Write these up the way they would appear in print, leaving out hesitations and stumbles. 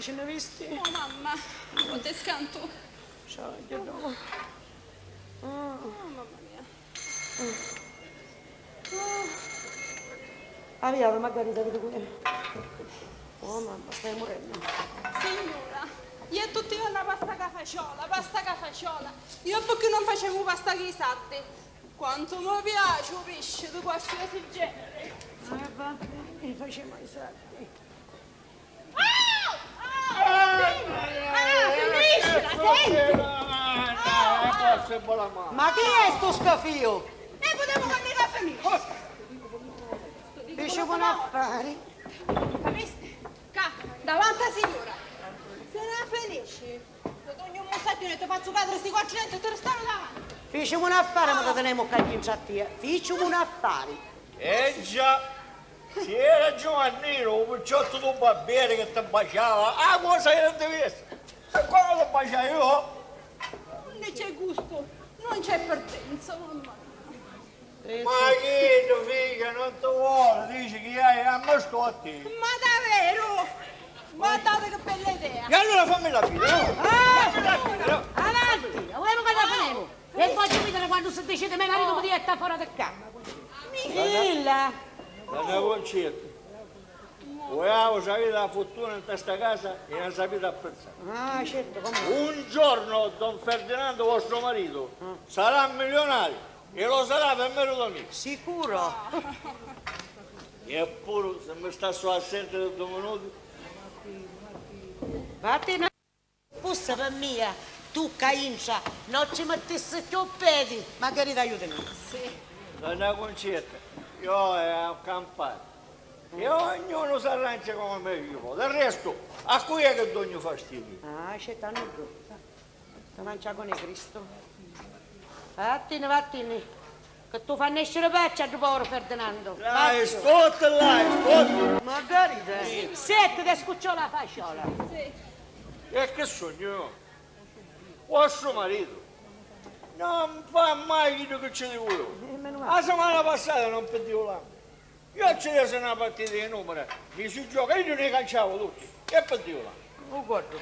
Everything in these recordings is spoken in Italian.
Ce ne visti? Oh mamma, quanto scanto. Ciao, che dopo. Oh mamma mia. Ah, via, Margherita, vedo qui. Oh mamma, stai morendo. Signora, io tutti vanno pasta cafaciola. Io perché non facevo pasta ghisate? Quanto mi piace un pesce di qualsiasi genere. Va bene, mi facciamo i salti. Ma chi è sto scafio? E potevo mandare caffè mio. Dice buon affari. Capiste? Davanti a signora. Se ne è felice. Ti togli un mostacchino e ti faccio cadere sti quattro e te restano davanti. Facciamo un affare, ma te teniamo cagli in sattia. Facciamo un affare. Già. Si era Giovannino, un picciotto di un barbiere che ti baciava, ah, cosa che non devi essere? Se quando ti baciai io, Non c'è gusto, non c'è partenza, mamma. ma che tu figa, non ti vuole, dici che hai a me sto a te. Ma davvero? Guardate che bella idea. E allora fammi la fine, no? Fammi la fine, no? Avanti, la vogliamo che la faremo? E poi ci vedere quando si decide mio marito mi sta fuori da camera. Milla. Una concetta. Vogliamo sapere la fortuna in questa casa e non sapete apprezzare. Ah, certo, come? Un giorno Don Ferdinando, vostro marito, sarà milionario e lo sarà per merito mio. Sicuro? Eppure, se mi sta solo assente da 2 minuti, Vattene, pussa per mia, tu caincia, non ci mettessi più piedi. Margherita, aiutami. una concetta, io è a campare. E ognuno si arrangia come meglio può. Del resto, a cui è che dogno fastidio? Ah, c'è tanto brutta. Ti mangia con Cristo. Vattene, che tu fai nascere paccia al povero Ferdinando. Dai, ascolta là, ascolta. Margherita, sette ti scucciò la fasciola. E che sogno io? Vostro marito non fa mai quello che ci dico io. La settimana passata non pedivo l'anno. Io ci devo una partita di numeri, mi si gioca, io ne canciavo tutti. E pedivo l'anno. Oh, guarda.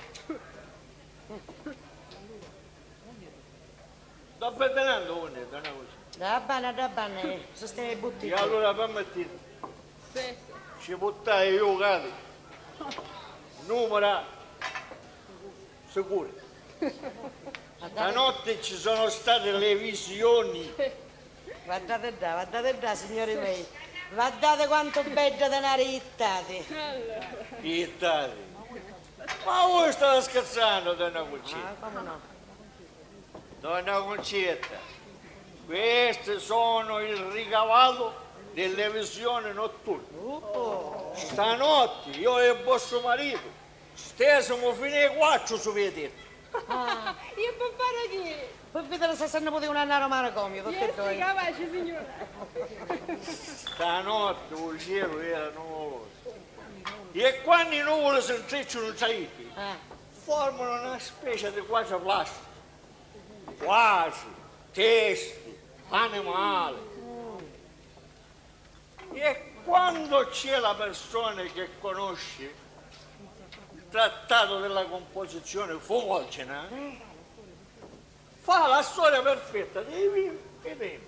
Sto Ferdinando, non è così. Da bene, se stai butti. E allora permettete, ci buttai io cadi. Numera sicuri. Stanotte ci sono state le visioni. Guardate da, signori miei. Guardate quanto bello denaro ittate. Ittati. Ma voi state scherzando, donna Concetta? Ah, come no? Donna Concetta, questi sono il ricavato delle visioni notturne. Stanotte io e il vostro marito stesimo fino ai 4 su via tetto. Io per fare che? Per vedere se se ne poteva andare a manicomio, tutte e due. Capace, signora. Stanotte il cielo era nuvoloso. E quando i nuvoli si intrecciano tra i formano una specie di quasi plastica. Quasi, testi, animali. E quando c'è la persona che conosce il trattato della composizione fumogena, fa la storia perfetta dei vini e dei vini.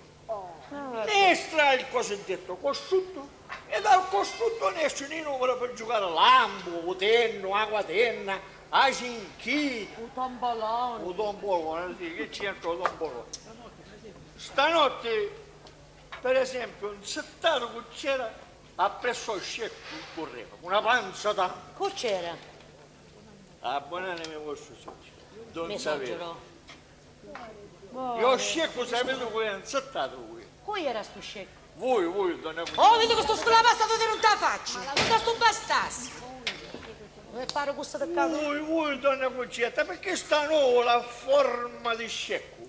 Ne estrae il cosiddetto costrutto e dal costrutto ne esce i numeri per giocare lampo, tenno, acquatenna, a cinchi, Un tombolone. un tombolone, sì, che c'entra un tombolone. Stanotte, per esempio, un settato che c'era appresso al scecco correva, una panza da... Che c'era? Abbonatemi vostro socio, non Mi sapete. esagero. Io scecco sapete voi, un settato voi. Qui era sto scecco. Voi, donna Oh, vedi che sto sulla pasta te non te la faccio. Non sto bastassi. Dove pare questo da capo? Voi, donna Concetta, perché sta nuova la forma di scecco?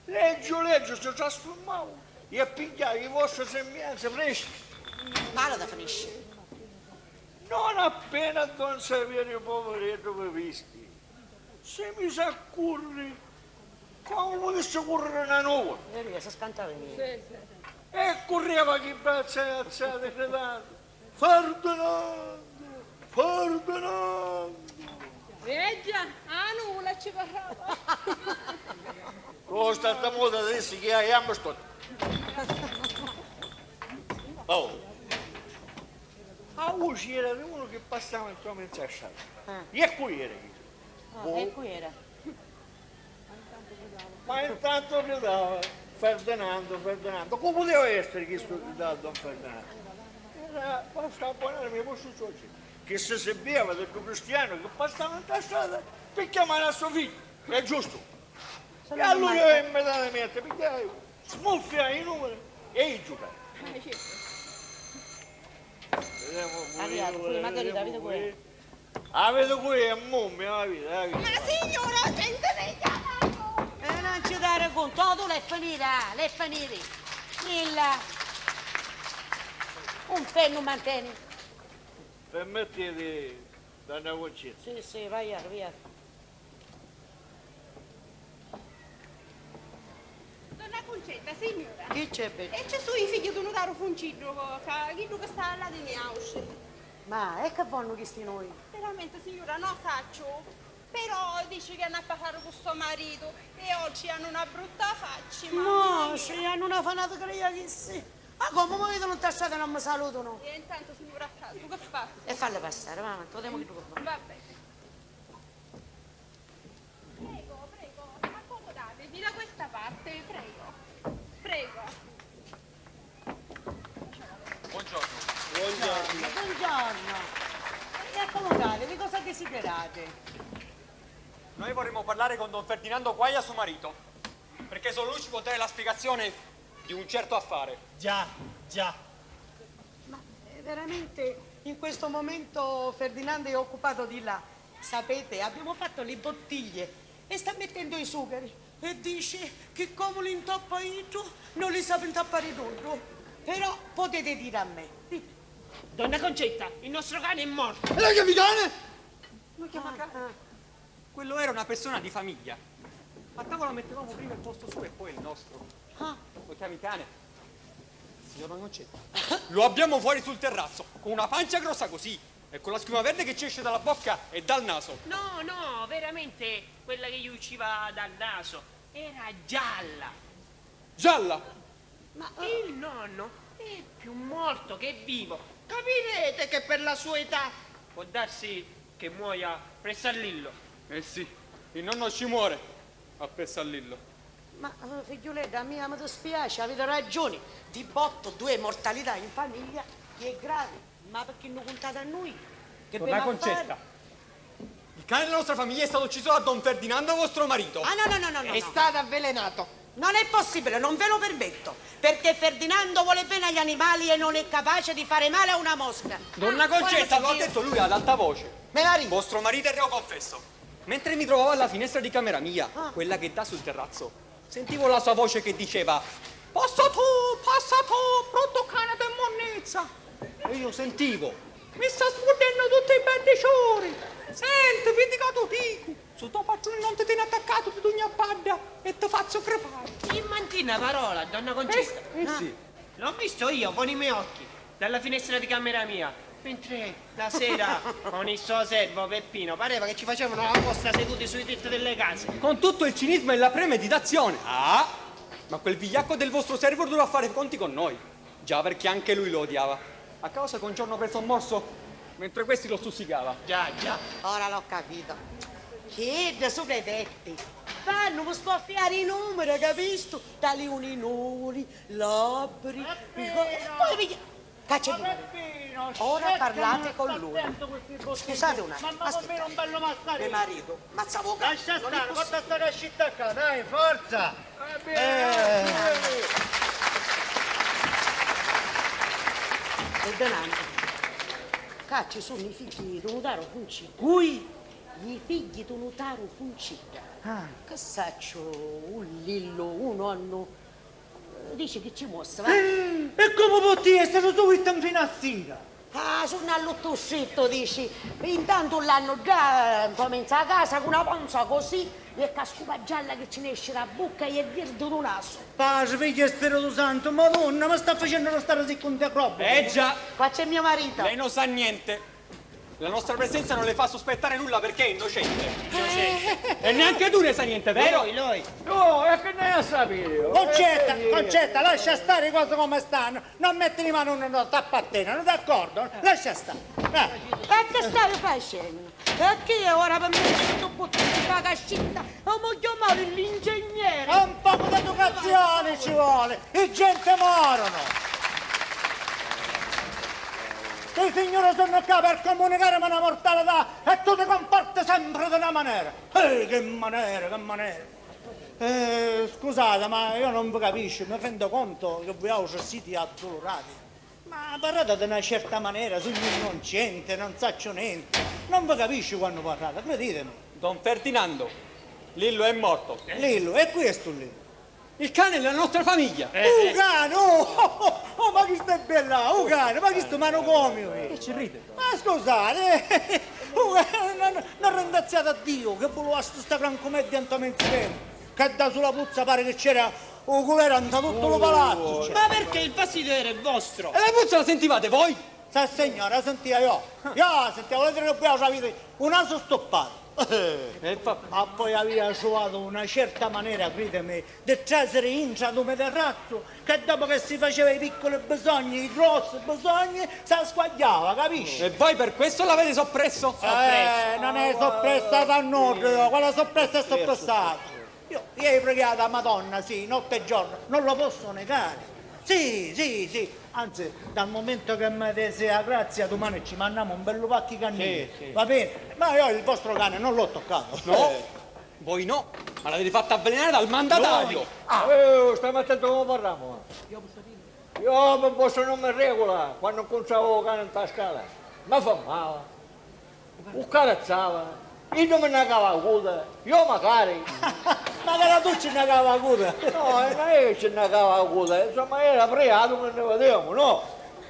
Leggio, si trasformavo e a pigliare le vostre sembianze fresche. Male da finisce. Non appena Don Saverio poveretto vi visti, se mi sa correre, come potesse correre una nuvola. Vedi, si scantava in me. E correva che braccia alzate gridando, Ferdinando. Veggia, nulla ci parlava. Cosa sta moda adesso che hai sto. Oh. A voce era di uno che passava intorno in strada. E qui era chi? E qui era. Ma intanto gridava Ferdinando. Come poteva essere che sto gridando Don Ferdinando? Era, basta abbonarmi ai vostri soci, che se sapeva del cristiano che passava in strada per chiamare a suo figlio. È giusto. E allora immediatamente pigliai, smuffiai i numeri e i giocai. Arrivato, qui, magari Davide qui. Avete qui è mummia la vita, Ma signora, gente ne chiamano! Non ci dare conto, oh, tu l'hai finita. Nilla. Un penno mantieni. Permettete, donna Concetta. Sì, vai, via. Donna Concetta, signora. Chi c'è, Betty? E c'è su i figli di un caro funcillo, che sta là di Niausce. Ma è che buono che sti noi? Veramente, signora, non faccio. Però dice che hanno a parlare con suo marito e oggi hanno una brutta faccia, mamma No, mia. se hanno una fanata creia che sì. Ma come mi vedono tassate e non mi salutano? E intanto, signora, a casa, tu che fa? E falle passare, mamma, vediamo che tu fai. Va bene. Prego, accomodatevi da questa parte, prego. Buongiorno. E accomodatevi, cosa desiderate? Noi vorremmo parlare con Don Ferdinando Quaglia, suo marito, perché solo lui ci può dare la spiegazione di un certo affare. Già. Ma veramente in questo momento Ferdinando è occupato di là. Sapete, abbiamo fatto le bottiglie e sta mettendo i sugheri e dice che come li intoppa io non li sa intappare tutto. Però potete dire a me. Dite. Donna Concetta, il nostro cane è morto. E lei chiami cane? Lo chiama cane? Quello era una persona di famiglia. A tavola mettevamo prima il posto suo e poi il nostro. Lo chiami cane? Signora Concetta, lo abbiamo fuori sul terrazzo, con una pancia grossa così, e con la schiuma verde che ci esce dalla bocca e dal naso. No, veramente quella che gli usciva dal naso era gialla. Gialla! Ma il nonno è più morto che vivo. Capirete che per la sua età può darsi che muoia presso all'illo. Eh sì, il nonno ci muore a Pessallillo. Ma figlioletta mia, mi dispiace, avete ragione. Di botto 2 mortalità in famiglia che è grave. Ma perché non contate a noi? Che Donna dobbiamo Concetta, fare? il cane della nostra famiglia è stato ucciso da Don Ferdinando, vostro marito. Ah no. È stato avvelenato. Non è possibile, non ve lo permetto, perché Ferdinando vuole bene agli animali e non è capace di fare male a una mosca. Donna Concetta, lo ha detto lui ad alta voce. Me la ringo. Vostro marito è reo confesso. Mentre mi trovavo alla finestra di camera mia, quella che dà sul terrazzo, sentivo la sua voce che diceva: passa tu, brutto cane di monnezza. E io sentivo: mi sta sfudendo tutti i bendiciori. Senti, vedi che tu dico, su tuo patrone non ti tieni attaccato di ogni padda e ti faccio crepare. In mantina parola, donna Concetta. Sì. L'ho visto io con i miei occhi, dalla finestra di camera mia. Mentre la sera con il suo servo Peppino pareva che ci facevano la posta seduti sui tetti delle case. Con tutto il cinismo e la premeditazione. Ma quel vigliacco del vostro servo doveva fare conti con noi. Già, perché anche lui lo odiava. A causa che un giorno preso un morso mentre questi lo stuzzicava. Già, già. Ora l'ho capito. Che da sopra i tetti. Fanno per sboffiare i numeri, capisci? Tali uninuri, labbri. E poi mi... Caccia di Peppino, Ora scegliamo, parlate con sta lui. attento questi bottigli. Scusate un attimo, Ma per un bello mio mascarino. marito, mazzavo Lascia non è stare, possibile. porta sta cascetta qua, dai, forza. Perdonante. Cacci sono i figli di Nutaro Funcini. Cui? I figli di Nutaro Funcini. Che saccio, un lillo, un nonno. Dice che ci mostra, va? E come potti è stato subito in fino a sera? Ah, sono all'ottosetto, dici. Intanto l'hanno già cominciato a casa con una panza così e cascupa gialla che ce ne esce la bocca e è verde un naso. Pace, figlio Spirito Santo, madonna, ma sta facendo stare così con te roba. Già, Qua c'è mio marito. lei non sa niente. La nostra presenza non le fa sospettare nulla perché è innocente. E neanche tu ne sai niente, vero? Lui. No, è che ne a sapere. Concetta, lascia stare le cose come stanno. Non metti in mano una tappa a te, non d'accordo? Lascia stare. E che stai facendo? E che ora per me questo bottino di cascetta? Ho chiamato l'ingegnere. Un po' di educazione ci vuole. I gente morono. I signori sono qua per comunicare una mortalità e tu ti comporti sempre di una maniera. Che maniera, che maniera. Scusate, ma io non vi capisco, mi rendo conto che voi siete addolorati. Ma parlate di una certa maniera, sono innocente, non saccio niente. Non vi capisco quando parlate, credetemi. Don Ferdinando, Lillo è morto. Lillo, e questo lì? Il cane è la nostra famiglia. Un cane, ma chi sta bella, un cane, ma chi sta manicomio? Che ci ride? Ma scusate, non ringraziate a Dio che voleva sta gran commedia insieme, che da sulla puzza pare che c'era un culero in tutto il palazzo. c'era. Ma perché il fastidio era il vostro? E la puzza la sentivate voi? Sa signora, sentiva io sentivo, volete che voi avete un naso stoppato. Ma poi aveva trovato una certa maniera, credimi, di trasere in come terrazzo, che dopo che si faceva i piccoli bisogni, i grossi bisogni, si squagliava, capisci? E voi per questo l'avete soppresso? Non è soppressa da nord, quella soppressa è soppressata. Io ho pregato a Madonna, sì, notte e giorno, non lo posso negare. Sì, anzi, dal momento che mi desi la grazia, domani ci mandiamo un bello pacchi cannini, va bene? Ma io il vostro cane non l'ho toccato. No, voi no, ma l'avete fatta avvelenare dal mandatario. Stiamo attento come parliamo. Io per vostro nome regola, quando incontravo il cane in tascata, mi fa male, un carezzava, io non mi nagava la coda, io magari. Ma che la tu ci nagava la coda? No, non è che ci nagava la coda, insomma era preato che ne vedevamo, no?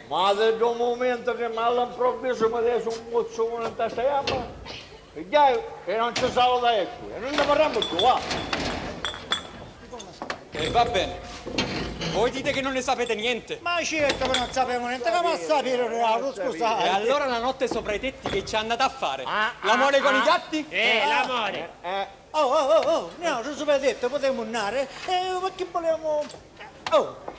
Ma da un momento che all'improvviso mi desse un mozzone in testa gamba, e già e non ci saluta ecco, e non ne parliamo più, va. E va bene. Voi dite che non ne sapete niente. Ma certo che non sapevo niente, come a sapere Realo, scusate. E allora la notte sopra i tetti che ci è andata a fare? L'amore con i gatti? L'amore. No, ci sono detto, potevo andare, perché volevamo...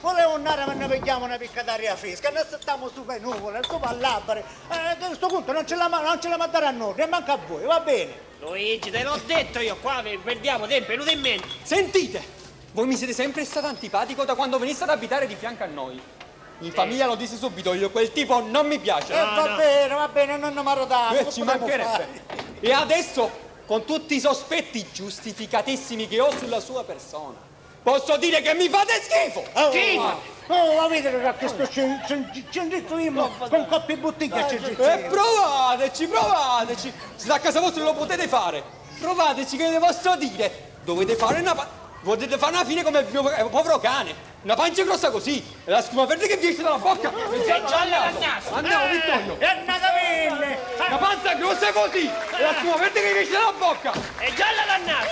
volevo andare ma ne pigliamo una picca d'aria fresca, ne stiamo su per nuvole, su per l'albero, a questo punto non ce la mandare a noi, ne manca a voi, va bene? Luigi, te l'ho detto io, qua perdiamo tempo, è venuto in mente. Sentite, voi mi siete sempre stato antipatico da quando veniste ad abitare di fianco a noi. In famiglia lo dissi subito, io quel tipo non mi piace. Va bene, non mi arrodiamo. Ci mancherebbe. E adesso, con tutti i sospetti giustificatissimi che ho sulla sua persona, posso dire che mi fate schifo! Ma vedete che sto centrizzo io con coppie e bottiglie E provateci! Se a casa vostra lo potete fare, provateci che le posso dire. Dovete fare una fine come il mio povero cane. Una pancia grossa così, e la schiuma verde che vi esce dalla bocca. È gialla dal naso. Andiamo, Vittorio. È nata bene! La panza grossa così, e la schiuma verde che vi esce dalla bocca. È gialla dal naso.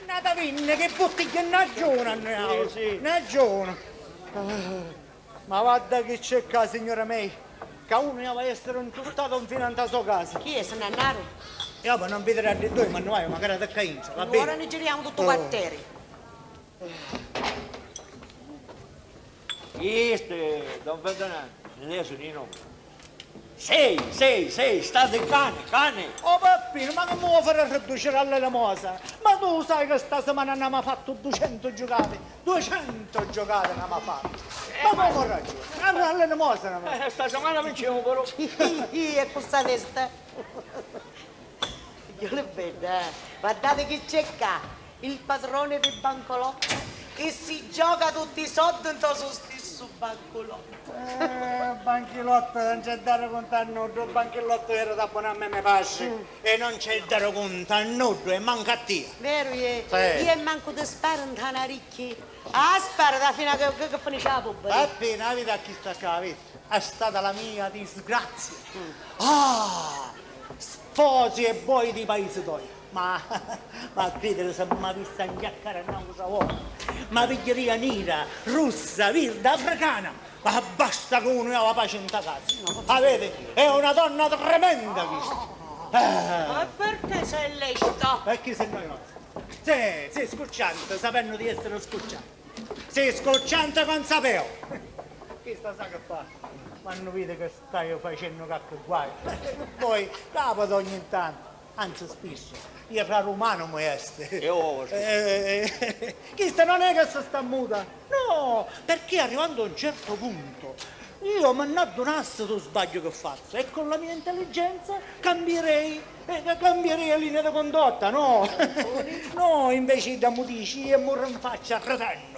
Nata bene, che bottiglie nagione, nagione. Ma guarda che c'è qua, signora May, che uno deve essere intuttato fino a sua casa. Chi è, se Nannaro? Io non vedrà di due, ma noi magari da cainza, va Ora bene? ne giriamo tutto quartiere. Questo, Don Ferdinando, ne sono i nomi. Sei, state cane. Oh Peppino, ma che mi vuoi fare riducere all'elemosina? Ma tu sai che sta settimana abbiamo fatto 200 giocate? 200 giocate abbiamo fatto. Ma come ragione? All'elemosina. Sta settimana vinciamo però. E questa testa. Io le vedo, guardate che c'è qua, il padrone del bancolotto che si gioca tutti i soldi in sto stesso bancolotto. Banchilotto, non c'è da raccontare nulla, il banchilotto era da abbonarmi mi passi e non c'è da raccontare nulla, e manca a te. Vero, io? Sì. Io manco di sparantana ricchi. Ah, spara fino a che finisce la povertà. Appena la vita a chi sta qua, vedi? È stata la mia disgrazia. Ah, sposi e boi di paese tuoi. Ma credere se mi ha vista inchiaccare una cosa vuota. Ma piglieria nera, russa, virda, africana. Ma basta che uno ha la pace in casa. Avete? È una donna tremenda questa. Ma perché sei lecito? Perché sei noiosa? Sei scocciante, sapendo di essere scocciante. Sei scocciante consapevole. Chi sta sa che fa? Quando vede che stai facendo qualche guai. Poi capita ogni tanto, anzi spesso. Io fra romano mi este. Questa non è che si sta muta. No, perché arrivando a un certo punto io mi ne adonasse dello sbaglio che faccio e con la mia intelligenza cambierei la linea di condotta, no? No, invece da mudici e morro in faccia a fratello.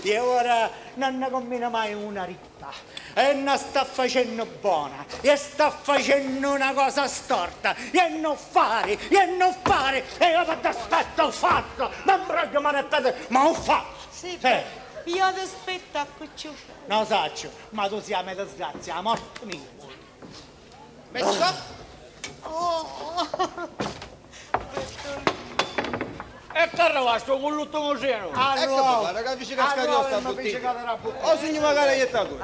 E ora non ne combina mai una ritta e non sta facendo buona e sta facendo una cosa storta e non fare e io ti aspetto ho fatto non voglio manettate ma ho fatto Sì, io ti aspetto a cucciù. non saccio ma tu sei a me disgrazia a morte mia Messo? E carro sto con l'ultimo museo. Ecco papà, raga, dice che scario sta bottiglia. O segni magari iettato.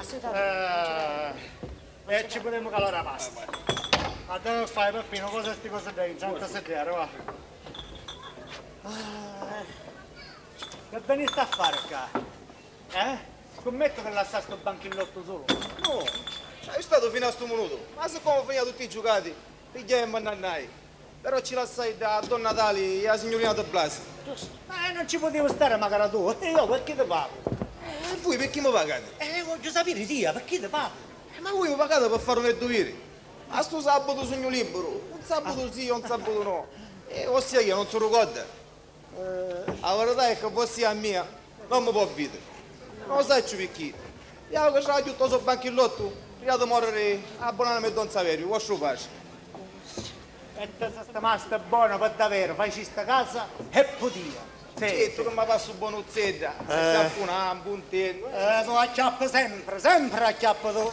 e ci potremmo calare la pasta ma dove fai Peppino cosa sti cose dei 37 euro va che veniste a fare qua? Scommetto che lasciaste sto banchillotto solo No, sei stato fino a sto minuto. Ma se come finito tutti i giocati, pigliamo e mannai. Però ci lasciai da Don Natale e la signorina De Blasi. ma non ci potevo stare magari tu e io perché ti pago? E voi perché mi pagate? Voglio sapere Dio perché ti pago? Ma voi mi pagate per fare un dovere. A sto sabato sogno libero. Un sabato sì, un sabato no. E ossia io non sono ricorda. La verità è che voi a mia non mi può vedere. Non lo sai perché. Io che c'era tutto sul banchillotto, prima di morire abbonarmi a Don Saverio, vostro pace. E te sei rimasta buona per davvero, fai sta casa e podia. Certo che mi passo buonuzzetta, acciappo un puntello. Tu acchiappa sempre acchiappa tu.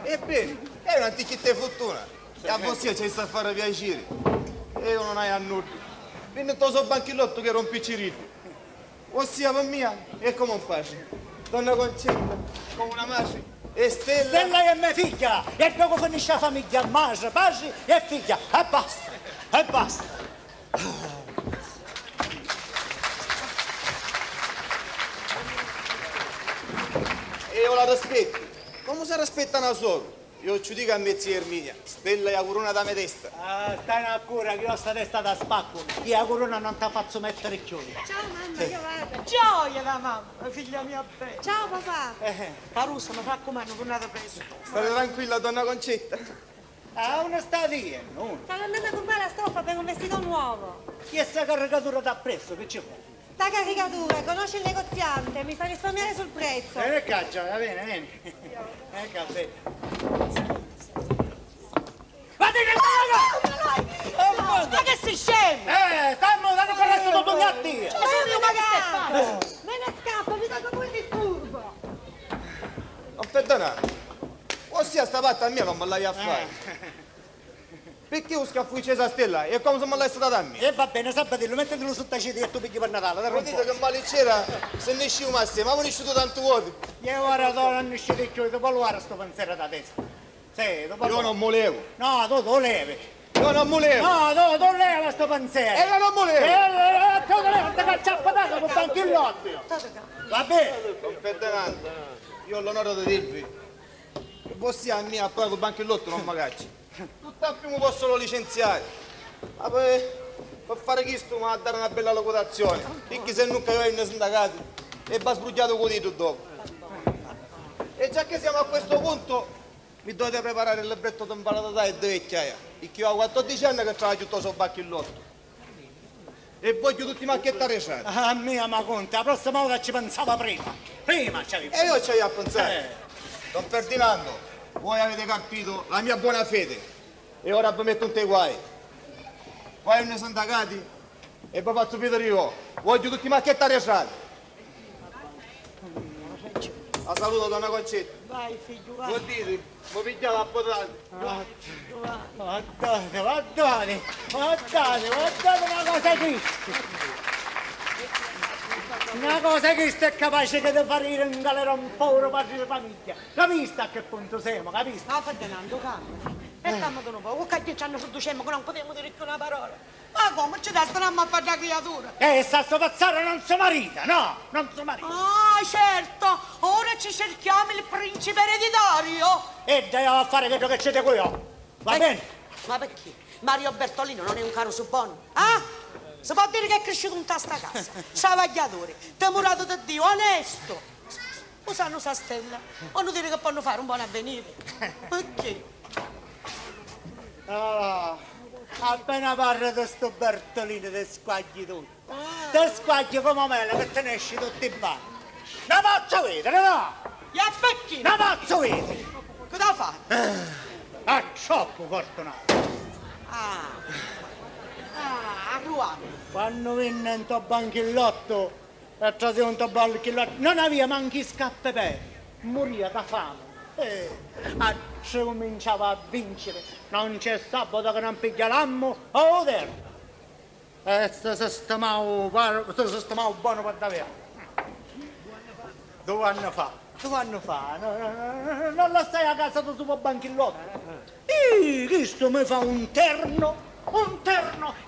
Ebbene, è un'antichità fortuna. E a voi ci sta a fare piacere. E io non hai a nulla. Vieni in sul banchillotto che era un piccirillo. Ossia per mia, è come un pace. Donna Concetta, come una mace. E Stella. Stella è mia figlia e dopo finisce la famiglia, madre, padre e figlia e basta. E io la rispetto. Come si rispetta una solo? Io ci dico a mia zia Erminia, Stella è la corona da mia testa. Stai a cura che io sta testa da spacco e la corona non ti faccio mettere chiodi. Ciao mamma, io vado. Gioia da mamma, figlia mia bella. Ciao papà. Caruso, mi raccomando, tornate presto. State tranquilla, donna Concetta. Una stadia, no? Stavo andando a comprare la stoffa per un vestito nuovo. Chi è sta caricatura da presso, che ci vuole? Sta caricatura, conosci il negoziante, mi fa risparmiare sul prezzo. Caccia, va bene, vieni. Caffè. Ma che sei scemo? Stanno dando per resto tutto gli atti. Me ne scappa, mi tolgo quel disturbo. Non perdonate. Ossia sta fatta a mia non me l'hai a fare. Perché lo scaffuccio a Stella? È come se me l'hai stata a me. E va bene, Sabatino, mettetelo sotto a cedi e tu pigli per Natale, dai Non dite che male c'era se ne esci un massimo, ma non esci tanto vuoto. Io ora non esce di chiudi, dopo lo guarda sto pensiero da testa. Sì, dopo Io non molevo. No, tu lo levi. Io non molevo. No, tu leva sto pensiero. E io non molevo. Tu lo levi, ti caccia a patata con banchillotto. Va bene. Non perdonate. Io ho l'onore di dirvi Bossi a mia, poi con banchellotto non magari. Tutto al primo posto lo licenziare. Ma per fare questo mi va a dare una bella locuzione. Perché se non avete sindacati e va sbrugliato con dito dopo. E già che siamo a questo punto, mi dovete preparare il libretto di imbaratata e di vecchiaia. Perché io ho 14 anni che travaglio tutto sul banchellotto. E voglio tutti i macchietti arresciati. Ah, mia, ma conta, la prossima volta ci pensava prima. Prima c'avevi. E io ci ho a pensare. Don Ferdinando, voi avete capito la mia buona fede. E ora vi metto un te guai. Poi nei sindacati e vi faccio vedere io. Voglio tutti i macchietti arresciati. La saluto, donna Concetta. Vai, figlio, vai. Vuol dire, mi pigliava a potate. Guardate una cosa qui. Una cosa che è capace che di fare in galera un povero padre di famiglia. Capisci a che punto siamo, capisci? Ma Ferdinando, calma. E calma tu non puoi. Che ci hanno seducemmo che non potevo dire più una parola. Ma come ci stanno a fare la creatura? Sta sto pazzaro non si marita, no, non si marita. Ah, certo. Ora ci cerchiamo il principe ereditario. E dai a fare quello che c'è qui, oh. Va bene? Ma perché? Mario Bertolino non è un caro subbuono? Ah? Si può dire che è cresciuto in tasta casa, travagliatore, temorato da Dio, onesto. Usano sa stella, vogliono dire che possono fare un buon avvenire. Perché? Ah, appena parlo di sto Bertolino ti squagli tutto. Ti squagli come me che te ne esci tutti i bagni. Non posso vedere, no? E a perché? Non posso vedere. Che da fare? Ah, troppo fortunato. A Ruano. Quando venne in to banchillotto e trase un to banchillotto, non aveva manchi scappe per, moriva da fame. Ci cominciava a vincere, non c'è sabato che non piglia l'ammo o terra. E si sistemava buono per davvero. 2 anni fa, non la stai a casa del suo banchillotto. Questo mi fa un terno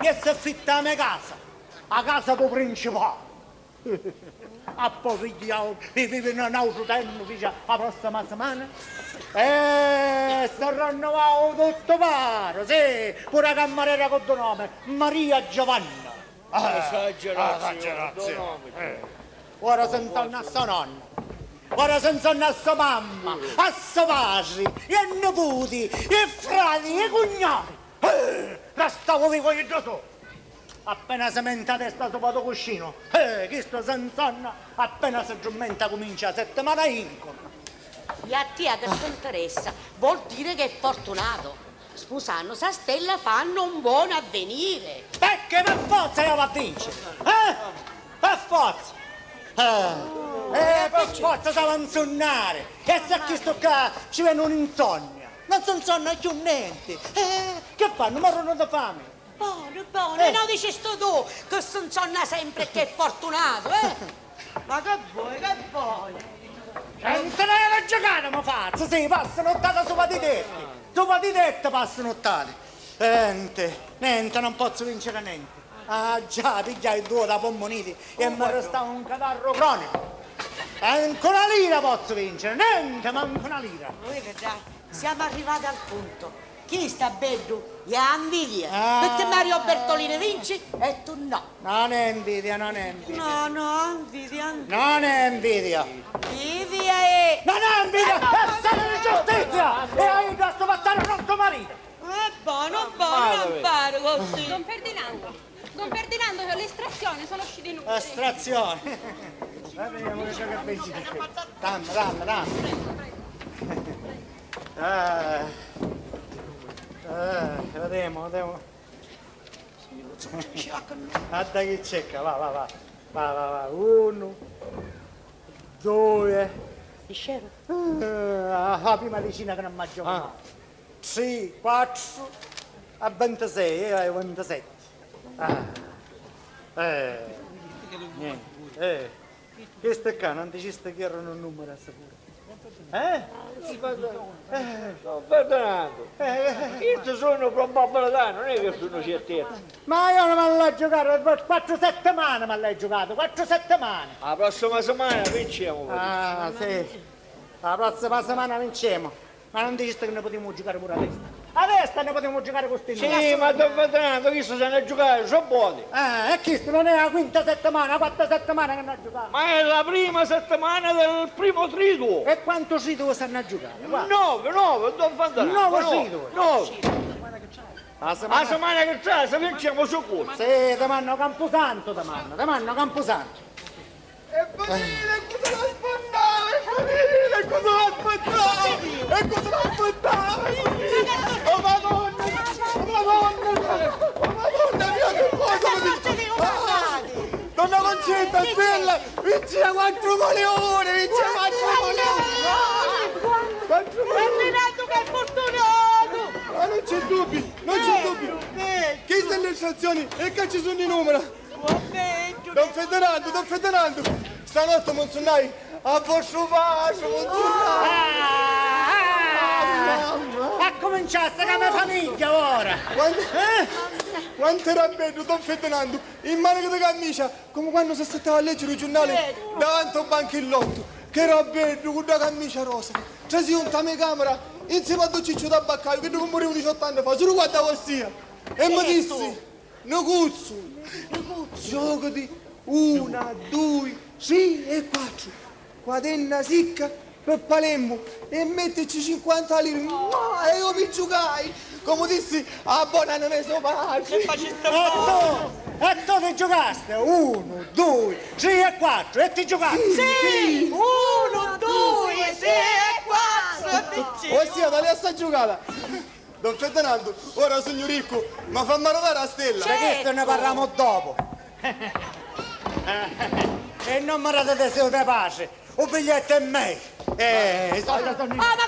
e si affitta a mia casa, a casa del principale. A poi figliamo, vive in un altro tempo, dice, la prossima settimana. E si rinnovavo tutto pare, sì, pure la cameriera con il nome, Maria Giovanna. Esagerazione. Ora si intorna a sua nonna. Ora si intorna a sua mamma, a suo padre, e nipoti, e frati, e cognati. Restavo vivo io da solo. Appena si menta testa sopra il cuscino, questo si insonna, appena si giumenta comincia la settimana inco. E a te che ti interessa, vuol dire che è fortunato. Sposando sa stella fanno un buon avvenire. Perché per forza io vado a vincere, Per forza. Per forza si va a insonnare. E se a questo qua ci viene un'insonnia, non si insonna più niente. Che fanno? Morrono da fame. Buono, non dici sto tu che si insonna sempre e che è fortunato, Ma che vuoi, che vuoi? Non te ne giocare, ma faccio, sì, passano nottata sopra di tetti. Sopra di tetti passano nottate. Niente, non posso vincere niente. Ah già, pigliai 2 da pommoniti e mi restava un catarro cronico. Anche una lira posso vincere, niente, manco una lira. Noi vedrai, siamo arrivati al punto. Chi sta bello? È invidia. Perché Mario Bertolini vince e tu no. Non è invidia. No, invidia. Non è invidia. Invidia è... Non è invidia, è solo di giustizia. E hai questo battare pronto marito. È buono, non fare così. Don Ferdinando, che l'estrazione sono usciti inutili. Estrazione. Vediamo che pensi di te. Dammi. Vediamo. Guarda che cerca, va. 1, 2. La prima decina che non mangio mai. 3, 4, a 26 e a 27. Niente. Questo qua non ti ci sta che erano un numero a sapere. Don Ferdinando, io sono probabilità, non è che sono certezza. Ma io non me l'ho giocato, 4 settimane me l'hai giocato, 4 settimane. La prossima settimana vinciamo. Ah, sì. La prossima settimana vinciamo. Ma non dici che ne potremmo giocare pure a testa? A testa ne potremmo giocare con questi Sì, ma Don Ferdinando, chi se ne a giocare? Sono buoni. e questo non è la quinta settimana, la quarta settimana che ne ha giocato. Ma è la prima settimana del primo triduo. E quanto sito stanno a giocare? Guarda. 9, Don Ferdinando. 9 sito. 9. La settimana che c'è, se vinciamo sicuro. Sì, ti manno Camposanto, ti manno Camposanto. E Bonine, cosa l'aspettava? E cosa l'aspettava? Oh Madonna! Oh Madonna mia, che cosa mi dice? Donna Concetta, Stella, vince 4 milioni, vince 4 milioni! 4 milioni! Ferdinando che è fortunato! Ma non c'è dubbio, non c'è dubbio! Chi sta le stazioni e che ci sono i numeri? Don Ferdinando, stanotte Monsunai, a vostro pace, Monsunai! A cominciare sta come famiglia ora! Quanto era bello, Don Ferdinando, in manica di camicia, come quando si stava a leggere il giornale davanti a un banchetto, che era bello, con una camicia rosa. Ci si unta a mia camera, insieme a Don Ciccio Tabaccaio, che non morivo 18 anni fa, solo guarda ossia. E mi dissi, Nocuzzo, gioco di 1, 2, 3 e 4. Quadenna sicca per Palermo e metterci 50 lire. E io mi giocai, come dissi, a buona non ne so pace. E tu ti giocaste? 1, 2, 3 e 4 e ti giocaste? Sì! 1, 2, 3 e 4! Ossia, da lì a sta giocata. Don Ferdinando, ora sono ricco, ma fammi notare la stella. Da questo ne parliamo dopo. E non mi date se di pace, un biglietto è me. Ma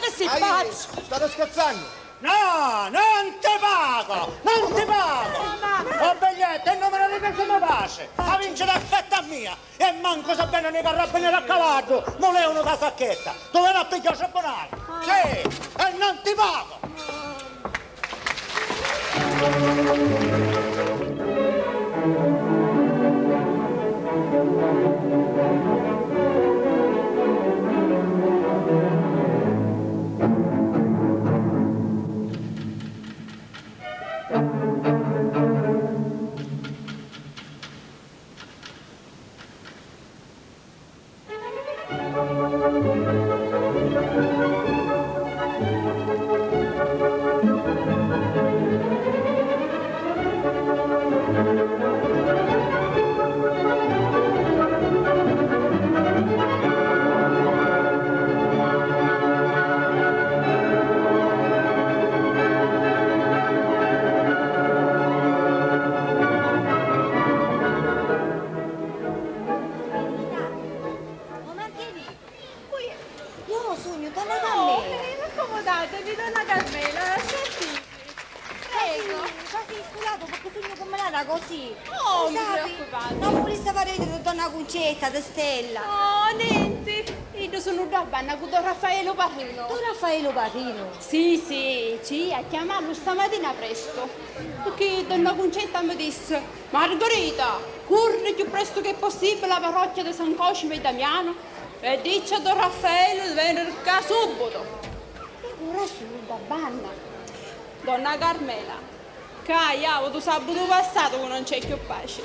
che si fa? State scherzando? No, non ti pago! Non ti pago! Un biglietto è il numero di persone pace! La vincita è fetta mia! E manco sa bene nei carabinieri a cavallo! Non è una casacchetta! Dove la pigliare sciaponare? Sì! E non ti pago! Accomodatevi, donna Carmela, sentite. Prego. Quasi sculato perché sogno con Melana così. Oh, mi Scusate, preoccupate. non volesse fare di donna Concetta, di Stella. Oh, niente. Io sono Rabbanna con Don Raffaello Parrino. Don Raffaello Parrino. Sì, ci ha chiamato stamattina presto. Perché donna Concetta mi disse: Margherita, corri più presto che possibile alla parrocchia di San Cosimo e Damiano e dice a Don Raffaello di venire qua subito. Ora sono Babbanna. Donna Carmela, io tu sabato passato che non c'è più pace.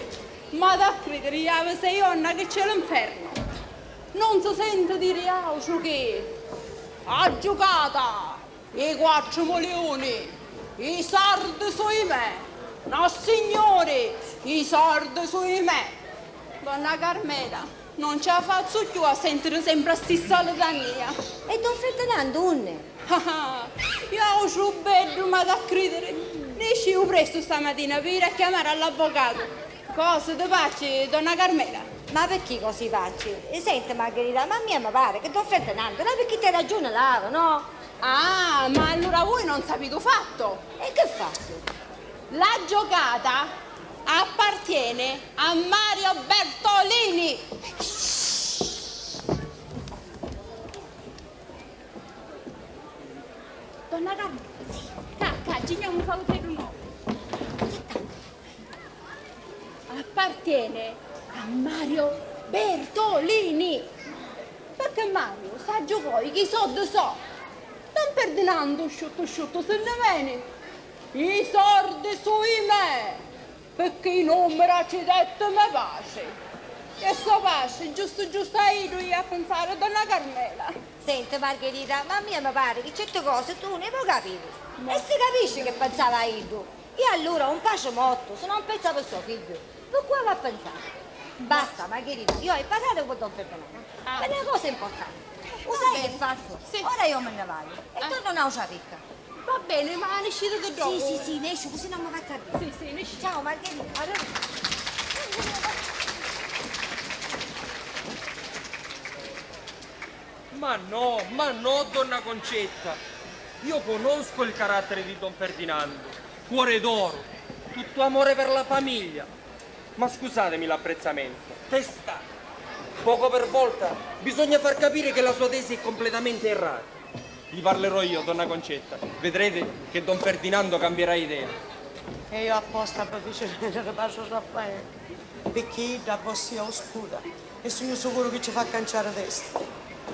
Ma da credere, io 6 anni che c'è l'inferno. Non si sente dire altro che ha giocata i 4 milioni, i sardi sui me. No signore, i sardi sui me. Donna Carmela, non ce la faccio più a sentire sempre la stessa litania. E Don Ferdinando, unne? Io ho su bello, ma da credere. Ne uscivo presto stamattina per ir a chiamare all'avvocato. Cosa ti faccio, donna Carmela? Ma perché così faccio? E senti Margherita, ma a me mi pare che Don Ferdinando, no, perché ti ragione lava, no? Ah, ma allora voi non sapete fatto. E che faccio? La giocata appartiene a Mario Bertolini. Donna Carmela, sì. Giriamo un cautello nuovo. Appartiene a Mario Bertolini. Perché Mario sa giocare, chi so de so. Non Ferdinando, sciutto, se ne viene. I sordi sui me, perché i numeri ci detto mi pace. E sto pace, giusto io a pensare a donna Carmela. Senti Margherita, ma a me mi pare che certe cose tu ne puoi capire. E si capisce che pensava Ido. E allora un pace morto, se non pensa per suo figlio, per qua va a pensare. Basta Margherita, io ho parlato con Don Ferdinando. È una cosa importante. Lo sai che faccio? Sì. Ora io me ne vado e torno a una picca. Va bene, ma ne uscite da dopo? Sì, ne esci così non mi faccio a dire. Sì, ne uscite. Ciao Margherita. Ma no, donna Concetta. Io conosco il carattere di Don Ferdinando. Cuore d'oro, tutto amore per la famiglia. Ma scusatemi l'apprezzamento. Testa. Poco per volta bisogna far capire che la sua tesi è completamente errata. Vi parlerò io, donna Concetta. Vedrete che Don Ferdinando cambierà idea. E io apposta per vicino che faccio Raffaele, perché la vostra è oscura e sono sicuro che ci fa canciare testa.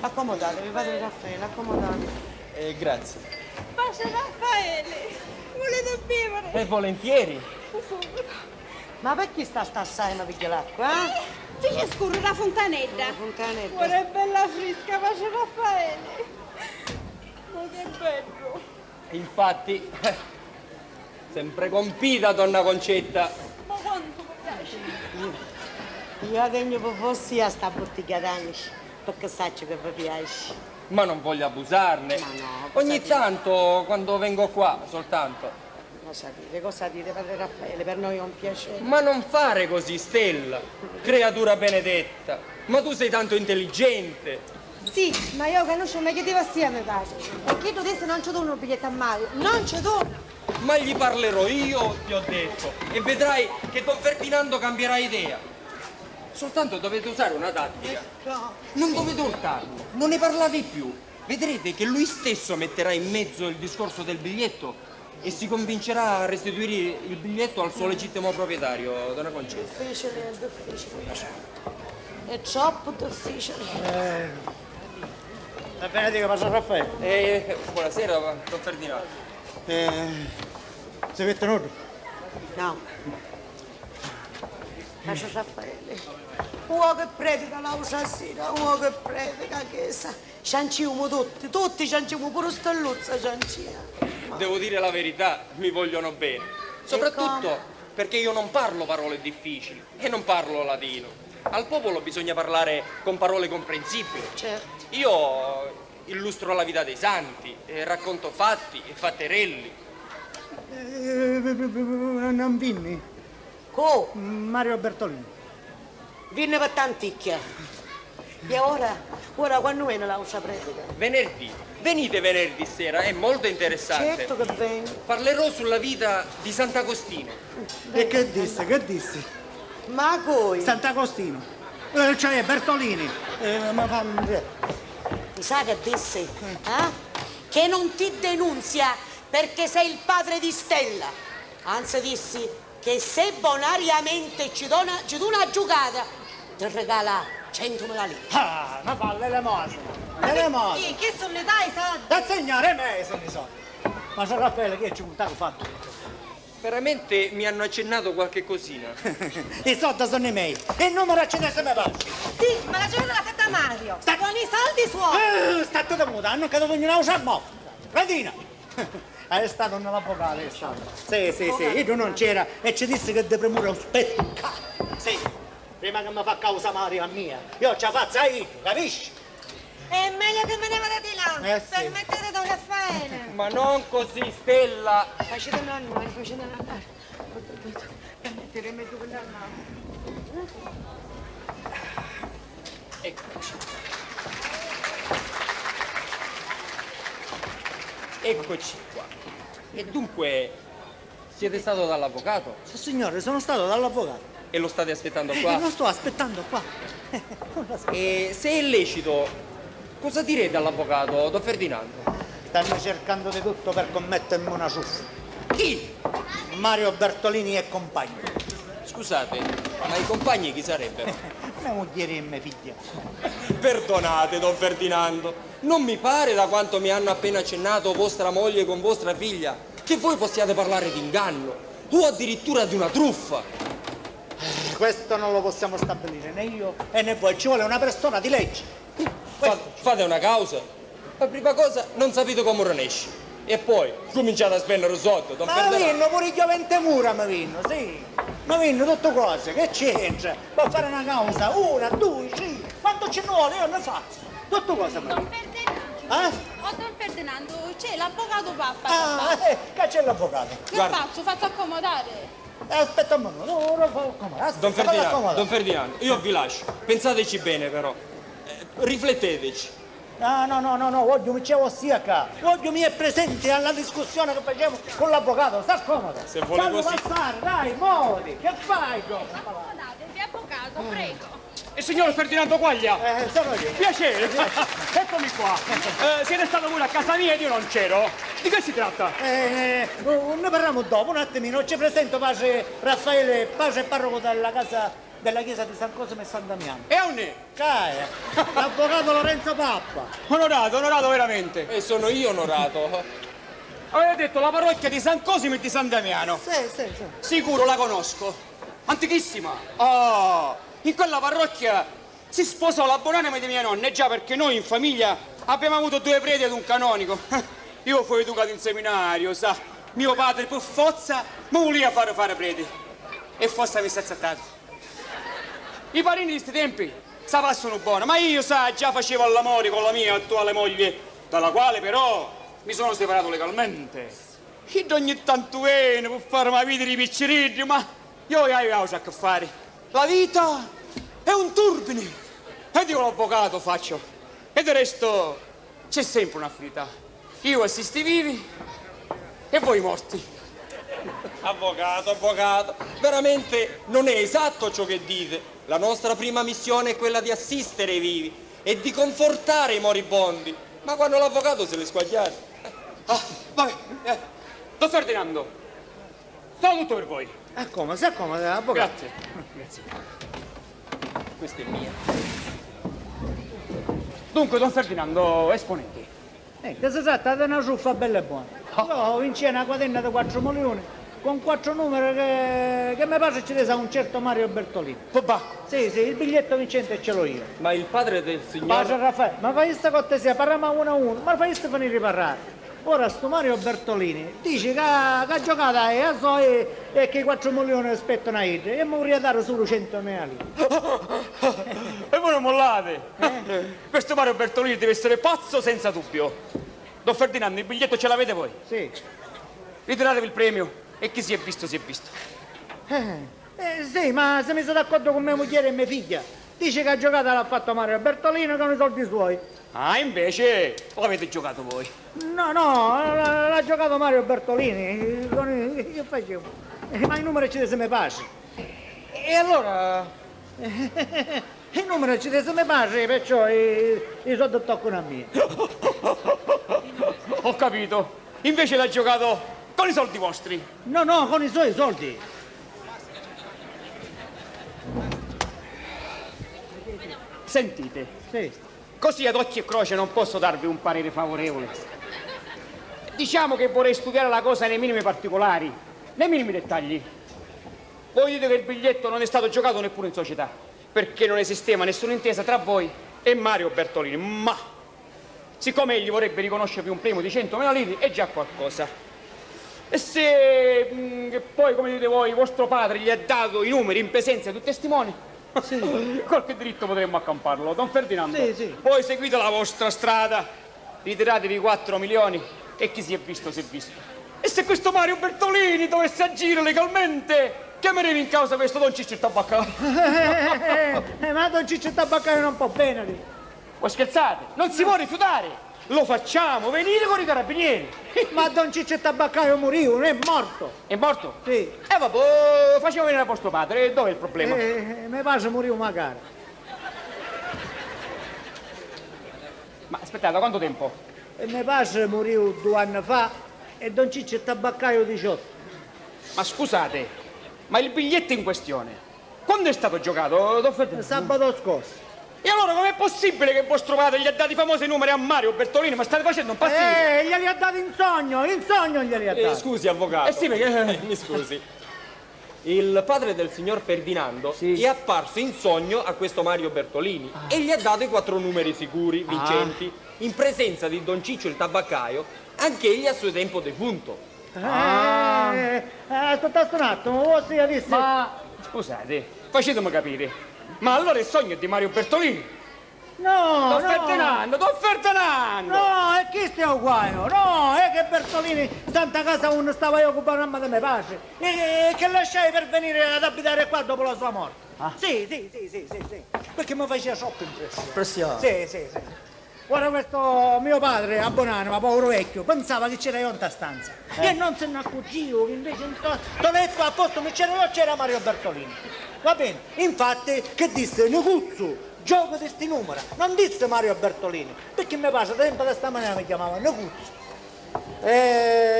Accomodatevi, padre Raffaele, accomodatevi. Grazie. Pace Raffaele, volete bere? Volentieri. Ma perché sta assai ma picchia l'acqua, eh? Dice scorre la fontanella. La fontanella. Ora è bella fresca, Pace Raffaele. Ma che bello. Infatti, sempre compita, donna Concetta. Ma quanto mi piace. Io tengo per voi a sta bottiglia d'anni, perché saccio che vi piace. Ma non voglio abusarne. Ma no, Ogni cosa tanto, quando vengo qua, soltanto. Cosa dite, padre Raffaele? Per noi è un piacere. Ma non fare così, Stella, creatura benedetta. Ma tu sei tanto intelligente. Sì, ma io conosco meglio di vostra mi piace. E che tu adesso non ci do un biglietto a Mario. Non ci do. Ma gli parlerò io, ti ho detto. E vedrai che Don Ferdinando cambierà idea. Soltanto dovete usare una tattica. Non dovete urtarlo, non ne parlate più. Vedrete che lui stesso metterà in mezzo il discorso del biglietto e si convincerà a restituire il biglietto al suo legittimo proprietario, donna Concetta. Difficile, è difficile. È troppo difficile. Va bene, dica, passa Raffaele. Buonasera, Don Ferdinando. Si mette nudo? No. Padre Raffaele. Uomo che predica la sera, uomo che predica chiesa. Cianciamo tutti cianciamo, pure Stelluzza cianciamo. Devo dire la verità, mi vogliono bene. Soprattutto perché io non parlo parole difficili e non parlo latino. Al popolo bisogna parlare con parole comprensibili. Certo. Io illustro la vita dei santi, racconto fatti e fatterelli. Non vinni? Co, Mario Bertolini. viene per tanticchia. E ora quando viene la usa predica? Venerdì. Venite venerdì sera, è molto interessante. Certo che vengo. Parlerò sulla vita di Sant'Agostino. E che disse? Che disse? Ma coi, Sant'Agostino. Cioè Bertolini. Ma fa... mi sa che disse? Che non ti denunzia perché sei il padre di Stella. Anzi dissi che se bonariamente ci dona una giocata, ti regala 100.000 lire. Ah, ma fa l'elemosina. L'elemosina. Che sono le dai soldi? Da segnare me sono i soldi. Ma San Raffaele che ci puntato fatto? Veramente mi hanno accennato qualche cosina. I soldi sono i miei. E il numero ci deve me pare. Sì, ma la giornata l'ha fatta Mario. Con i soldi suoi. State da muta, non che vogliono una usare mo. Radina. È stato nell'avvocato, è stato. Sì, io non c'era e ci disse che de premura un spettacolo. Sì, prima che mi fa causa Mario a mia. Io ce la faccio io, capisci? È meglio che me ne vada di là. Sì. Permettete Don Raffaele. Ma non così, Stella. Facetemi andare, facetemi andare. Permetteremi tu quella mano. Eccoci. Eccoci qua. E dunque, siete stato dall'avvocato? Sì, signore, sono stato dall'avvocato. E lo state aspettando E qua? lo sto aspettando qua. E se è lecito, cosa direte all'avvocato, Don Ferdinando? Stanno cercando di tutto per commettermi una ciuffa. Chi? Mario Bertolini e compagni. Scusate, ma i compagni chi sarebbero? Mia moglie e mia figlia. Perdonate, don Ferdinando, non mi pare da quanto mi hanno appena accennato vostra moglie con vostra figlia che voi possiate parlare di inganno o addirittura di una truffa. Questo non lo possiamo stabilire, né io e né voi. Ci vuole una persona di legge. Fate una causa. La prima cosa, non sapete come ne esce. E poi cominciate a spendere sotto, don Ma Ferdinando. vinno pure io 20 mura, mi vinno, sì. Mi vinno tutte cose, che c'entra? Può fare una causa, una, due, tre, quanto ce ne vuole, io ne faccio. Tutte cose mi Don vinno. Ferdinando. Eh? Oh, don Ferdinando, c'è l'avvocato papà. Ah, che c'è l'avvocato? Che guarda. faccio? Faccio accomodare. Aspetta un momento, non fa accomodare. Aspetta, Don falla Ferdinando, accomodare. don Ferdinando, io vi lascio. Pensateci bene però. Rifletteteci. No, voglio mi c'è ossia qua. Voglio mi è presente alla discussione che facciamo con l'avvocato, sta scomodo. Se vuole Fallo così. passare, dai, muoviti, che fai? Accomodatevi, avvocato, prego. Il signor Ferdinando Quaglia. Sono io. Piacere. Eccomi qua. Siete stato voi a casa mia ed io non c'ero. Di che si tratta? Ne parliamo dopo, un attimino. Ci presento padre Raffaele, padre parroco della chiesa di San Cosimo e San Damiano. E a me? Caia, l'avvocato Lorenzo Pappa. Onorato veramente. E sono io onorato. Avete detto la parrocchia di San Cosimo e di San Damiano. Sì. Sicuro la conosco. Antichissima. Oh, in quella parrocchia si sposò la buonanima di mia nonna, già perché noi in famiglia abbiamo avuto 2 preti ed un canonico. Io fui educato in seminario, sa. Mio padre per forza mi voleva fare prete. E forse mi sta azzettato. I parini di questi tempi sa passano buono, ma io sa già facevo l'amore con la mia attuale moglie, dalla quale però mi sono separato legalmente. Io ogni tanto viene per fare una vita di picciriddi, ma io avevo a che fare. La vita è un turbine. E dico l'avvocato faccio. E del resto c'è sempre un'affinità. Io assisti vivi e voi morti. Avvocato, veramente non è esatto ciò che dite. La nostra prima missione è quella di assistere i vivi e di confortare i moribondi. Ma quando l'avvocato se le squagliate. Ah, vabbè. Don Ferdinando, sono tutto per voi. Come, si accomoda, avvocato. Grazie. Questa è mia. Dunque, Don Ferdinando, esponenti. Che si tratta di una ciuffa bella e buona. Io vinci una quaterna di 4 milioni con 4 numeri che mi pare ci resa un certo Mario Bertolini. Sì, il biglietto vincente ce l'ho io. Ma il padre del signor... Padre Raffaele, ma fai questa cortesia, parliamo uno a uno, ma fai questa finire di parlare. Ora sto Mario Bertolini dice che ha giocato a so e che i 4 milioni aspettano a Idre e mi vorrei dare solo 100.000 lire. E voi non mollate. Questo Mario Bertolini deve essere pazzo senza dubbio. Don Ferdinando, il biglietto ce l'avete voi? Sì. Ritiratevi il premio e chi si è visto si è visto. Sì, ma se mi sono d'accordo con mia moglie e mia figlia. Dice che ha giocato l'ha fatto Mario Bertolino con i soldi suoi. Ah, invece l'avete giocato voi. No, l'ha giocato Mario Bertolini. Che facevo? Ma i numeri ci deve me pace. E allora... I numeri ci deve me pace, perciò i soldi toccano a me. Ho capito. Invece l'ha giocato con i soldi vostri. No, con i suoi soldi. Sentite, Sì. così ad occhio e croce non posso darvi un parere favorevole. Diciamo che vorrei studiare la cosa nei minimi particolari, nei minimi dettagli. Voi dite che il biglietto non è stato giocato neppure in società, perché non esisteva nessuna intesa tra voi e Mario Bertolini, ma siccome egli vorrebbe riconoscervi un premio di 100.000 lire è già qualcosa. E se poi, come dite voi, vostro padre gli ha dato i numeri in presenza di tutti i testimoni, qualche diritto potremmo accamparlo. Don Ferdinando, Sì. voi seguite la vostra strada, ritiratevi 4 milioni e chi si è visto si è visto. E se questo Mario Bertolini dovesse agire legalmente, chiameremo in causa questo Don Ciccio Tabaccaio. Ma Don Ciccio Tabaccaio non può bene lì. Voi scherzate? Non si può rifiutare. Lo facciamo venire con i carabinieri. Ma Don Ciccio Tabaccaio morì, non è morto. È morto? Sì. E vabbè, facciamo venire a vostro padre. Dov'è il problema? Mi pare morì magari. Ma aspettate, da quanto tempo? E mio padre morì 2 anni fa e Don Ciccio Tabaccaio 18. Ma scusate, ma il biglietto in questione, quando è stato giocato, don Ferdinando? Sabato scorso. E allora com'è possibile che vostro padre gli ha dato i famosi numeri a Mario Bertolini? Ma state facendo un pastiglio? Glieli ha dati in sogno glieli ha dati. Scusi, avvocato. Sì, perché... Mi scusi. Il padre del signor Ferdinando è apparso in sogno a questo Mario Bertolini e gli ha dato i 4 numeri sicuri, vincenti, in presenza di Don Ciccio il tabaccaio, anche egli a suo tempo defunto. Aspettate un attimo, ossia disse... Ma, scusate, facetemi capire. Ma allora il sogno è di Mario Bertolini? No, Don Ferdinando! No, è chi stiamo qua? No, è che Bertolini stando a casa uno stava io occupando una di me pace e che lasciai per venire ad abitare qua dopo la sua morte. Sì. Perché mi faceva troppo impressione. Sì. Ora questo mio padre, a buonanima, povero vecchio, pensava che c'era io in ta stanza e non se ne accorgivo che invece in sto letto a posto che c'era io c'era Mario Bertolini. Va bene, infatti che disse Neguzzo, gioco di sti numeri, non disse Mario Bertolini, perché mi passa tempo da stamattina mi chiamava Neguzzo.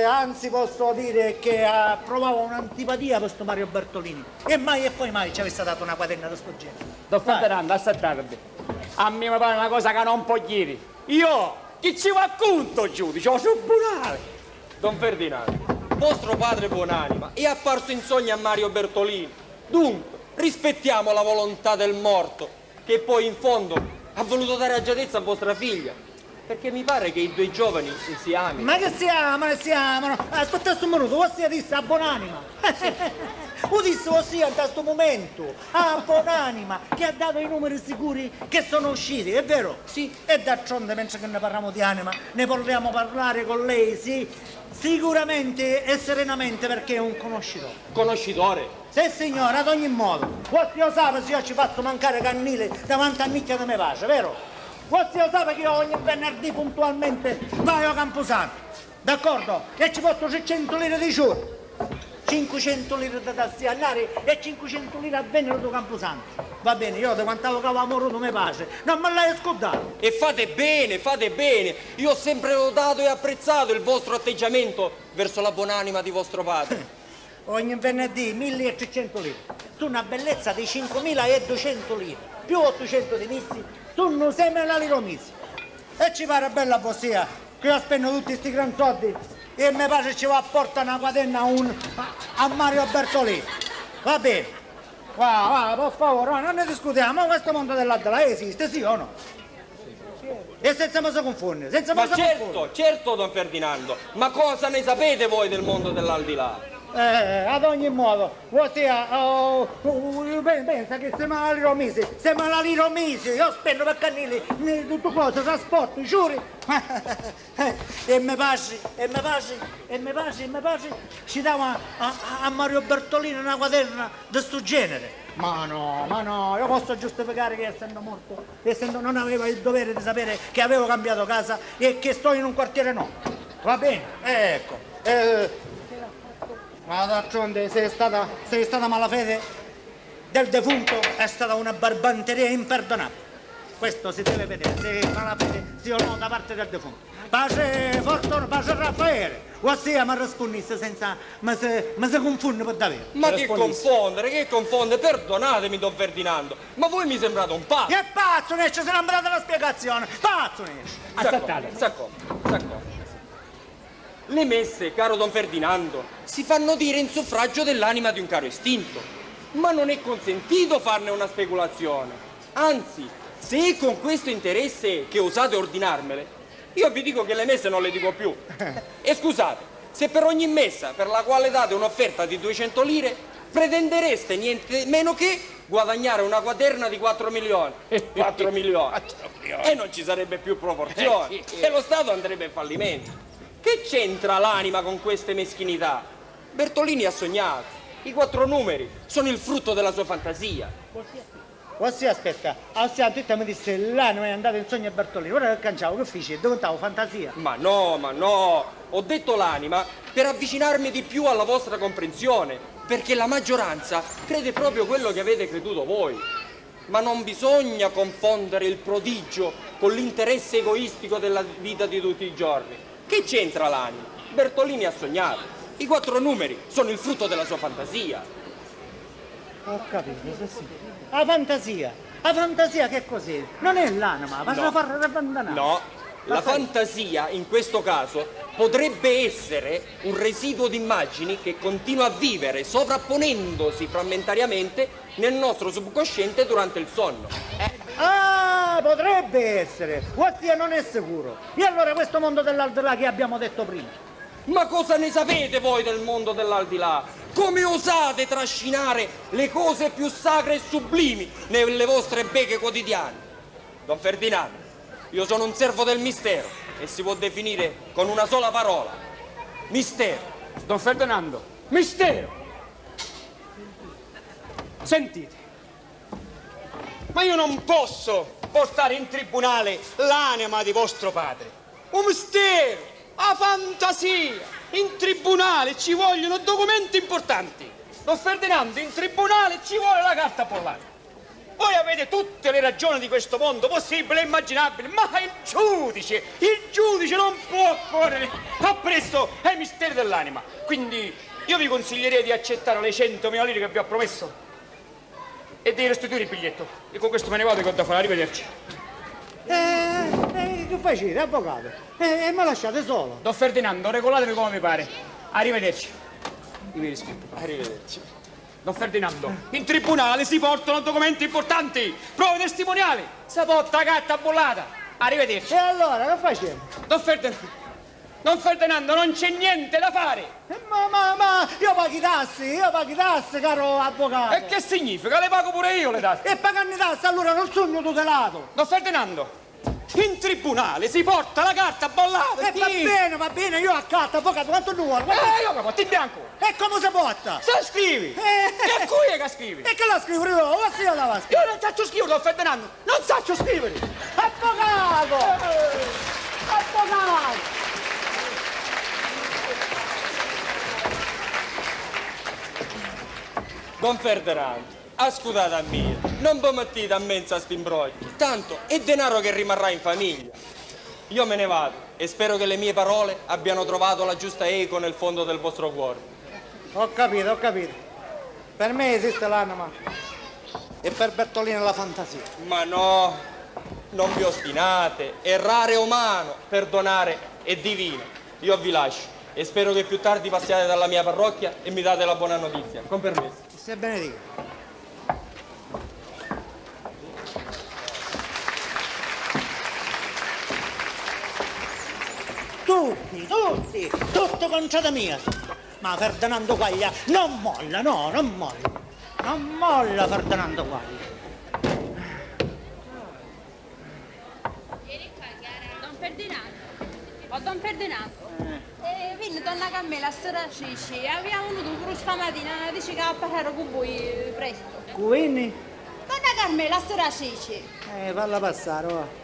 Anzi posso dire che provavo un'antipatia per questo Mario Bertolini e mai e poi mai ci avesse dato una quaterna di sto genere. Don Ferdinando, assaggate. A me mi pare una cosa che non può dire. Io, chi ci va conto, giudice, ho tribunale. Don Ferdinando, vostro padre buonanima è apparso in sogno a Mario Bertolini. Dunque, rispettiamo la volontà del morto, che poi in fondo ha voluto dare agiatezza a vostra figlia. Perché mi pare che i due giovani si amino. Ma che si amano? Aspettate un minuto, ossia disse a buonanima. Lo disse ossia in questo momento, a buonanima, che ha dato i numeri sicuri che sono usciti, è vero? Sì. E d'altronde, mentre che ne parliamo di anima, ne vogliamo parlare con lei, sì? Sicuramente e serenamente perché è un conoscitore. Conoscitore? Sì signora, ad ogni modo. Vostri lo sa se io ci faccio mancare cannile davanti a nicchia di me pace, vero? Vostri lo sa che io ogni venerdì puntualmente vai a Camposanto, d'accordo? E ci porto 600 lire di giorno, 500 lire da tassi annari e 500 lire a venerdì a Camposanto. Va bene, io da quanto avevo amore non mi pace, non me l'hai scordato. E fate bene. Io ho sempre lodato e apprezzato il vostro atteggiamento verso la buonanima di vostro padre. Ogni venerdì 1300 lire, su una bellezza di 5200 lire, più 800 di missi, sono 6.000 lire misi. E ci pare bella poesia che io spendo tutti questi gran soldi e mi pare ci va a portare una quaterna a Mario Bertolini. Va bene, va, per favore, non ne discutiamo, questo mondo dell'aldilà esiste, sì o no? E senza me si confonde, Ma certo, Don Ferdinando, ma cosa ne sapete voi del mondo dell'aldilà? Ad ogni modo, ossia, pensa che se me la liro mesi, io spendo per cannili, tutto cosa, trasporto, giuri, e mi pace, ci dava a Mario Bertolini una quaterna di sto genere. Ma no, io posso giustificare che essendo morto, non aveva il dovere di sapere che avevo cambiato casa e che sto in un quartiere no. Va bene, ecco. Ma d'altronde se è stata malafede del defunto è stata una barbanteria imperdonabile. Questo si deve vedere, se è malafede sì o no da parte del defunto. Pace Fortuna, pace Raffaele, ossia mi rispondesse senza, ma si confonde per davvero. Ma che confondere, perdonatemi Don Ferdinando, ma voi mi sembrate un pazzo. Che pazzo ne esce, se non mi date la spiegazione, pazzo ne esce. S'accomoda. Le messe, caro Don Ferdinando, si fanno dire in suffragio dell'anima di un caro estinto, ma non è consentito farne una speculazione. Anzi, se è con questo interesse che osate ordinarmele, io vi dico che le messe non le dico più. E scusate, se per ogni messa per la quale date un'offerta di 200 lire, pretendereste niente meno che guadagnare una quaterna di 4 milioni. 4 milioni. E non ci sarebbe più proporzione. E lo Stato andrebbe in fallimento. Che c'entra l'anima con queste meschinità? Bertolini ha sognato. I 4 numeri sono il frutto della sua fantasia. Ossia, aspetta, tu mi disse l'anima è andata in sogno a Bertolini, ora che canciavo, che feci? Diventavo fantasia. Ma no, ho detto l'anima per avvicinarmi di più alla vostra comprensione, perché la maggioranza crede proprio quello che avete creduto voi. Ma non bisogna confondere il prodigio con l'interesse egoistico della vita di tutti i giorni. Che c'entra l'anima? Bertolini ha sognato. I 4 numeri sono il frutto della sua fantasia. Ho capito, sì, sì. La fantasia che cos'è? Non è l'anima, va a fare abbandonare. No, la fantasia in questo caso potrebbe essere un residuo di immagini che continua a vivere sovrapponendosi frammentariamente nel nostro subconsciente durante il sonno. Ah, potrebbe essere, ossia non è sicuro. E allora questo mondo dell'aldilà che abbiamo detto prima? Ma cosa ne sapete voi del mondo dell'aldilà? Come osate trascinare le cose più sacre e sublimi nelle vostre beghe quotidiane? Don Ferdinando, io sono un servo del mistero e si può definire con una sola parola: mistero. Don Ferdinando, mistero! Sentite, ma io non posso portare in tribunale l'anima di vostro padre. Un mistero! A fantasia! In tribunale ci vogliono documenti importanti. Don Ferdinando, in tribunale ci vuole la carta bollata. Voi avete tutte le ragioni di questo mondo, possibile e immaginabile, ma il giudice non può correre appresso ai misteri dell'anima. Quindi io vi consiglierei di accettare le 100.000 lire che vi ho promesso e di restituire il biglietto. E con questo me ne vado che ho da fare, arrivederci. Che facete, avvocato? E mi lasciate solo? Don Ferdinando, regolatevi come vi pare. Arrivederci. Io mi rispetti. Arrivederci. Don Ferdinando, in tribunale si portano documenti importanti, prove testimoniali, si porta la carta bollata. Arrivederci. E allora, che facciamo? Don Ferdinando, non c'è niente da fare. Ma io paghi tasse, caro avvocato. E che significa? Le pago pure io le tasse. E pagando tasse allora non sono tutelato. Don Ferdinando, in tribunale si porta la carta bollata. Va bene, io accatto, avvocato, quanto ne vuole? Io capo, in bianco. E come si porta? Se scrivi. Che cui è che scrivi? E che la scrivo io? O se io la scrivo? Io non saccio scrivere, Don Ferdinando, non saccio scrivere. Avvocato! Avvocato! Don Ferdinando, ascoltate a me, non vi mettete a mensa stimbrogli, tanto è denaro che rimarrà in famiglia. Io me ne vado e spero che le mie parole abbiano trovato la giusta eco nel fondo del vostro cuore. Ho capito. Per me esiste l'anima e per Bertolino la fantasia. Ma no, non vi ostinate, errare è umano, perdonare è divino. Io vi lascio e spero che più tardi passiate dalla mia parrocchia e mi date la buona notizia. Con permesso. Se benedica. Tutto conciata mia. Ma Ferdinando Quaglia non molla, no, non molla. Non molla Ferdinando Quaglia. Don Ferdinando. Oh, Don Ferdinando. Vieni, donna Carmela, sera Cici. Abbiamo venuto pure stamattina, dice che va a parlare con voi presto. Quindi? Donna Carmela, sera Cici. Falla passare, va.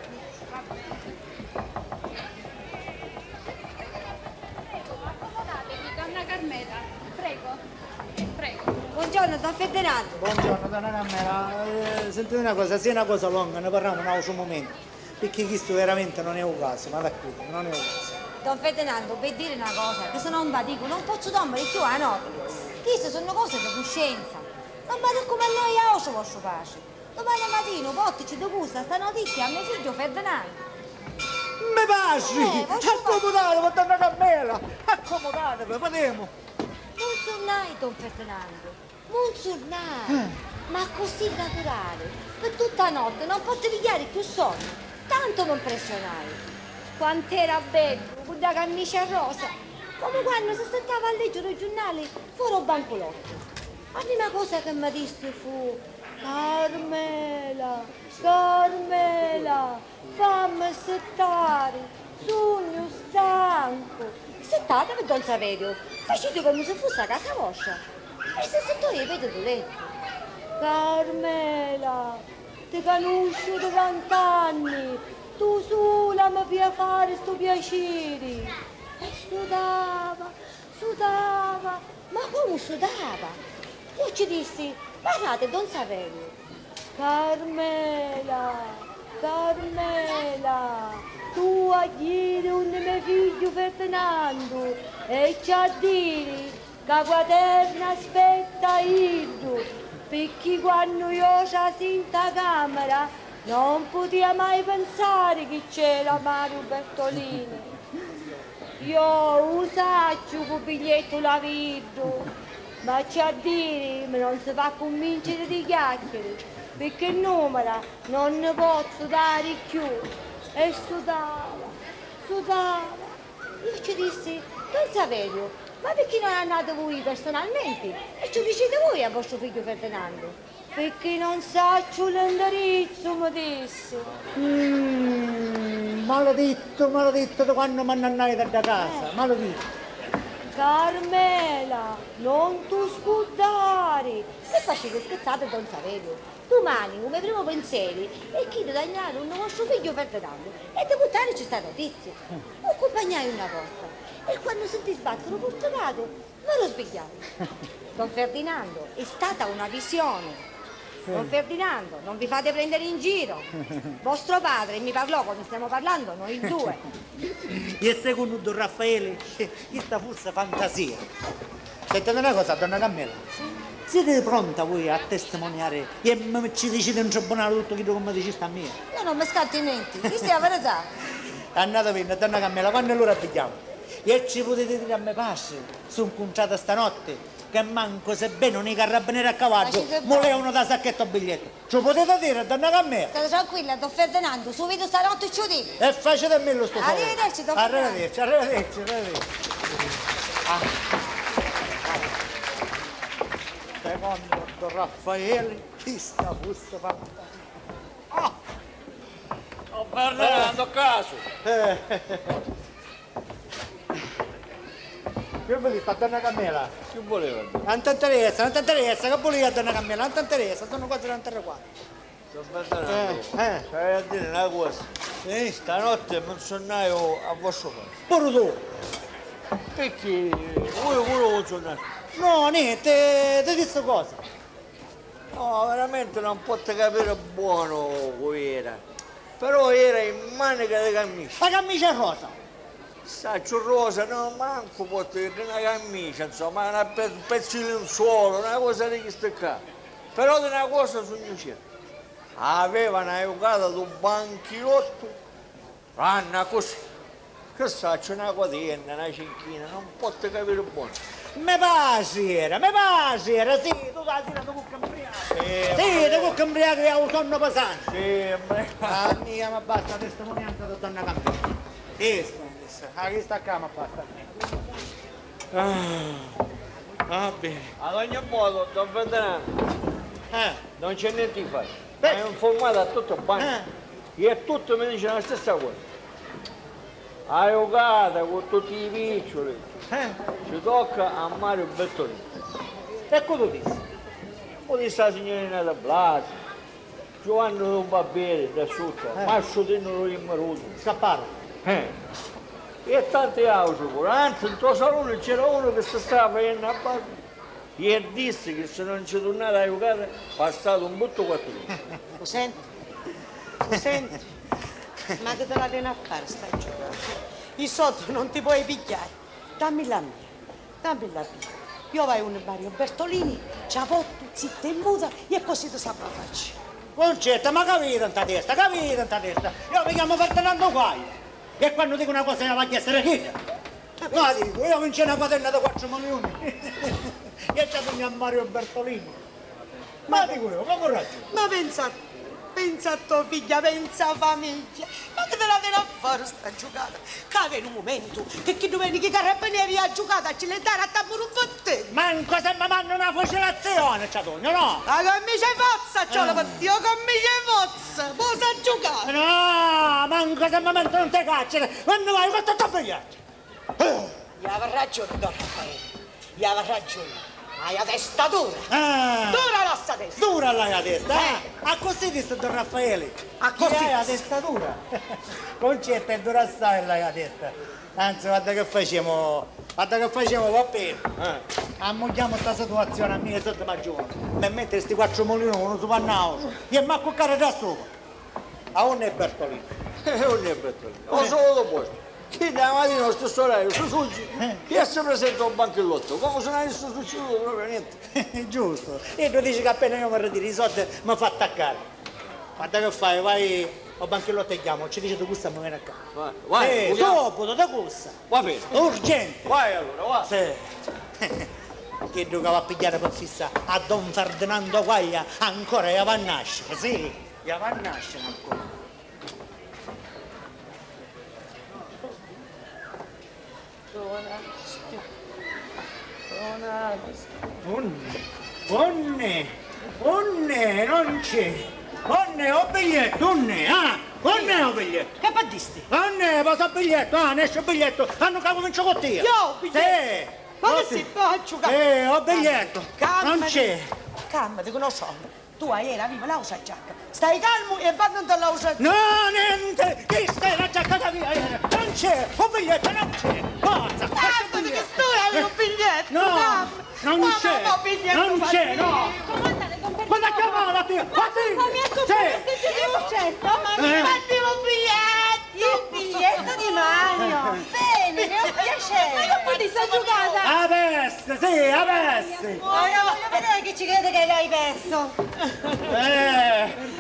Accomodatevi, donna Carmela. Prego. Buongiorno, Don Ferdinando. Buongiorno, donna Carmela. Sentite una cosa, sia una cosa lunga, ne parliamo un altro momento. Perché questo veramente non è un caso, ma da qui, non è un caso. Don Ferdinando, per dire una cosa, che se non va dico, non posso dormire più a notte. Queste sono cose di coscienza. Non vado come a noi a oggi posso pace. Domani mattina portici di gusto sta notizia a mio figlio Ferdinando. Mi passi! Accomodatevi, donna Carmela! Accomodatevi, vediamo! Non sonnai, Don Ferdinando, non sonnai, ma così naturale. Per tutta la notte non posso pigliare più sonno, tanto non pressionare. Quant'era bello, con la camicia rosa, come quando si stava a leggere i giornali fuori al bancolotto. La prima cosa che mi disse fu: Carmela, fammi settare, sogno stanco. Settate per Don Saverio, facete come se fosse a casa vostra. E se settò io vedo tu letto. Carmela, ti conosco da 20 anni, tu sola mi puoi fare sto piacere. E sudava, ma come sudava? Io ci dissi: parlate Don Saverio. Carmela, tu a dire un mio figlio Ferdinando e ci a dire che la quaterna aspetta io. perché quando io c'avevo in camera non potevo mai pensare che c'era Mario Bertolini. Io usaccio col biglietto la vedo, ma c'è a dire, non si fa convincere di chiacchiere, perché il numero non ne posso dare più. E sudava. Io ci dissi, Don Saverio, ma perché non andate voi personalmente? E ci dicete voi a vostro figlio Ferdinando? Perché non saccio l'indirizzo, mi disse. Maledetto, da quando mi andai da casa, maledetto. Carmela, non tu scudare. Se facevi scherzate, Don Saverio. Domani, come primo pensiero, è che di dagnare un vostro figlio Ferdinando e di buttare ci sta notizia. Accompagnai una volta e quando sentì sbattere un fortunato, me lo svegliai. Don Ferdinando, è stata una visione. Don Ferdinando, non vi fate prendere in giro. Vostro padre mi parlò come stiamo parlando noi due. E secondo Don Raffaele, questa fosse fantasia. Sentite una cosa, donna Carmela. Siete pronta voi a testimoniare e ci dicete in tribunale tutto quello che mi diceste a me? Io non mi scatti niente, questa è la verità. Andate bene, donna Carmela, quando allora abbiamo? E ci potete dire a me pace, sono conciata stanotte, che manco sebbene un carabinieri a cavallo, volevano da sacchetto a biglietto. Ce lo potete dire, donna Carmela? State tranquilla, Don Ferdinando, su vedo stanotte ci ho detto. E facete a me lo sto favore. Arrivederci, Don Ferdinando. Arrivederci. Secondo Don Raffaele, questa fosse fantastica. Don Ferdinando, a caso. Che volete, donna Carmela? Che voleva? Non ti interessa, che volete, donna Carmela? Non ti interessa, sono cose non ti riguardano. Don Ferdinando, stai a dire una cosa. Stanotte non sonnaio a vostro padre. Pure tu. Perché voi pure non sonnate? No, niente, ti dico cosa. No, veramente non potete capire buono come era. Però era in manica di camicia. La camicia è rosa. Saccio rosa, no, manco potete dire una camicia, insomma, un pezzo di lenzuolo, una cosa di queste qua. Però di una cosa sono certo. Aveva una giocata di un banchilotto, ranna così. Che saccio, una cotenna, una cinchina, non potete capire buono. Me pace era, sì, tu sai, tu puoi cambiare. Sì, tu puoi cambiare che ho un sonno pesante. Sì, Ah, mia, ma basta, testimonianza da donna Carmela. Questa qua, ma basta. va bene. Ad ogni modo, Don Ferdinando, non c'è niente di fare. Mi ho informato a tutto il bagno. E tutto mi dice la stessa cosa. La giocata con tutti i piccioli. Ci tocca a Mario Bertolini. Ecco tu dici. O disse la signorina da Blasi, Giovanni non va bene da sotto, Mascio Tino Rimmaruto. Scappare. E tanti altri pure. Anzi, in tuo salone c'era uno che si stava facendo a base e disse che se non ci tornava a giocare passato un butto 4 ore. Lo senti? Ma che te la viene a fare sta giocata? I soldi non ti puoi pigliare. Dammi la mia. Io vai un Mario Bertolini, ciapotto, zitta e muta e così ti saprà faccia. Concetta, ma capite in ta testa. Io mi chiamo Ferdinando Guai. E quando dico una cosa la voglio essere chiesa. No, dico, io vince una quaterna da 4 milioni. E c'è a Mario Bertolini. Ma dico io, come ragione? Ma pensa a tua figlia, pensa a famiglia. Ma dove la viene a fare sta giocata? Cade in un momento che chi domenica i carabinieri ha giocato a cilentare a tamburo un bottino. Manco se mi mandano una fucilazione, Ciatogno, no? La camicia è pozza, c'ho la io camicia è pozza, posa a giocare. No, manco se mi mandano un te cacciare, quando vai con tutto biglietto. Gli aveva ragione, Don Raffaele, gli aveva ragione. Hai la testa dura. Dura la sta testa. Dura la testa, A così disse Don Raffaele. A così hai la testa dura. Concetta è dura assai la testa. Anzi, guarda che facciamo, va bene. Ammogliamo sta situazione a me sotto maggiore. Per mettere questi 4 milioni uno su pannauso. E mi accoccare da sopra. A un è Bertolini. Non è Bertolini. Ho solo posto. Che da mattina allo stesso orario, su suggi, e si presenta un banchetto, come se non avesse succeduto proprio niente. Giusto. E tu dici che appena io mi ritiro i soldi mi fa attaccare. Guarda che fai, vai al banchetto e chiamo, ci dice tu gusta mi viene a casa. Vai, dopo, da gusta. va bene. Urgente. Vai allora, vai. Sì. Che tu che va a pigliare per fissa a Don Ferdinando Quaglia ancora gli va a nascere, sì, gli va a nascere ancora. Onne, non c'è. Onne, ho biglietto, onne, onne ho biglietto. Che paddisti? Onne, passa il biglietto, ne esce il biglietto, hanno che comincio con te. Io ho biglietto? Sì. Ma che si faccio? Ho biglietto, non c'è. Calmati, che non so. Tu ieri avevi la usa giacca. Stai calmo e va non te la usa giacca. No, niente, chi stai la giacca via? Non c'è, un biglietto non c'è. Forza, Calmati che tu hai un biglietto. No, non c'è, non c'è, no. Guarda che va la tia? Il biglietto di Mario. Bene, che ho piacere. Ma che poi ti sei giocata? A veste, sì, a veste. Voglio vedere chi ci crede che l'hai perso.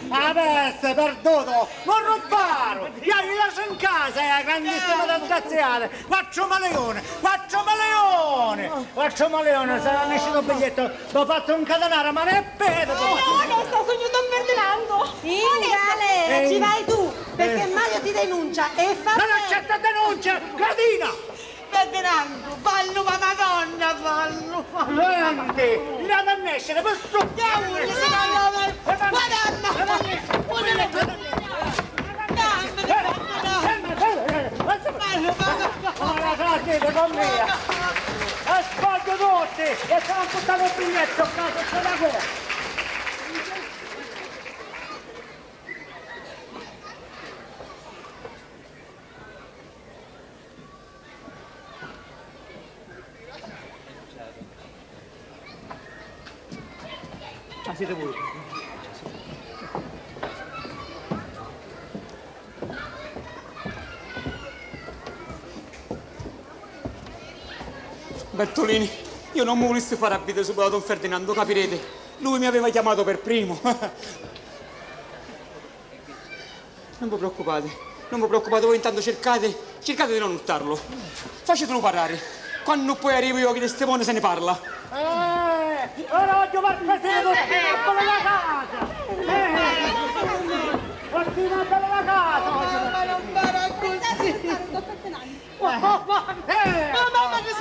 A veste, perduto, non rubare. Io li lascio in casa, è la grandissima disgraziata. Quattro maleone, se non è uscito il biglietto, l'ho fatto un catenare, ma ne è pedo. Onesta, sogno Don Ferdinando. Sì, Galera, ci vai tu, perché Mario ti denuncia e fa Non accetta denuncia, Gradina! Ferdinando, fallo, ma madonna, fallo. Avanti, la dannessere, per su! E sfoglio tutti e sono buttato il biglietto a casa, c'è da qua! Siete voi. Bertolini, io non mi volessi fare a vita subito da Don Ferdinando, capirete? Lui mi aveva chiamato per primo. Non vi preoccupate, voi intanto cercate di non urtarlo. Facetelo parlare. Quando poi arrivo io che di Stefano se ne parla. Ora voglio far presente tutti la casa! Ordinate la casa! Ma non farà così. Mamma che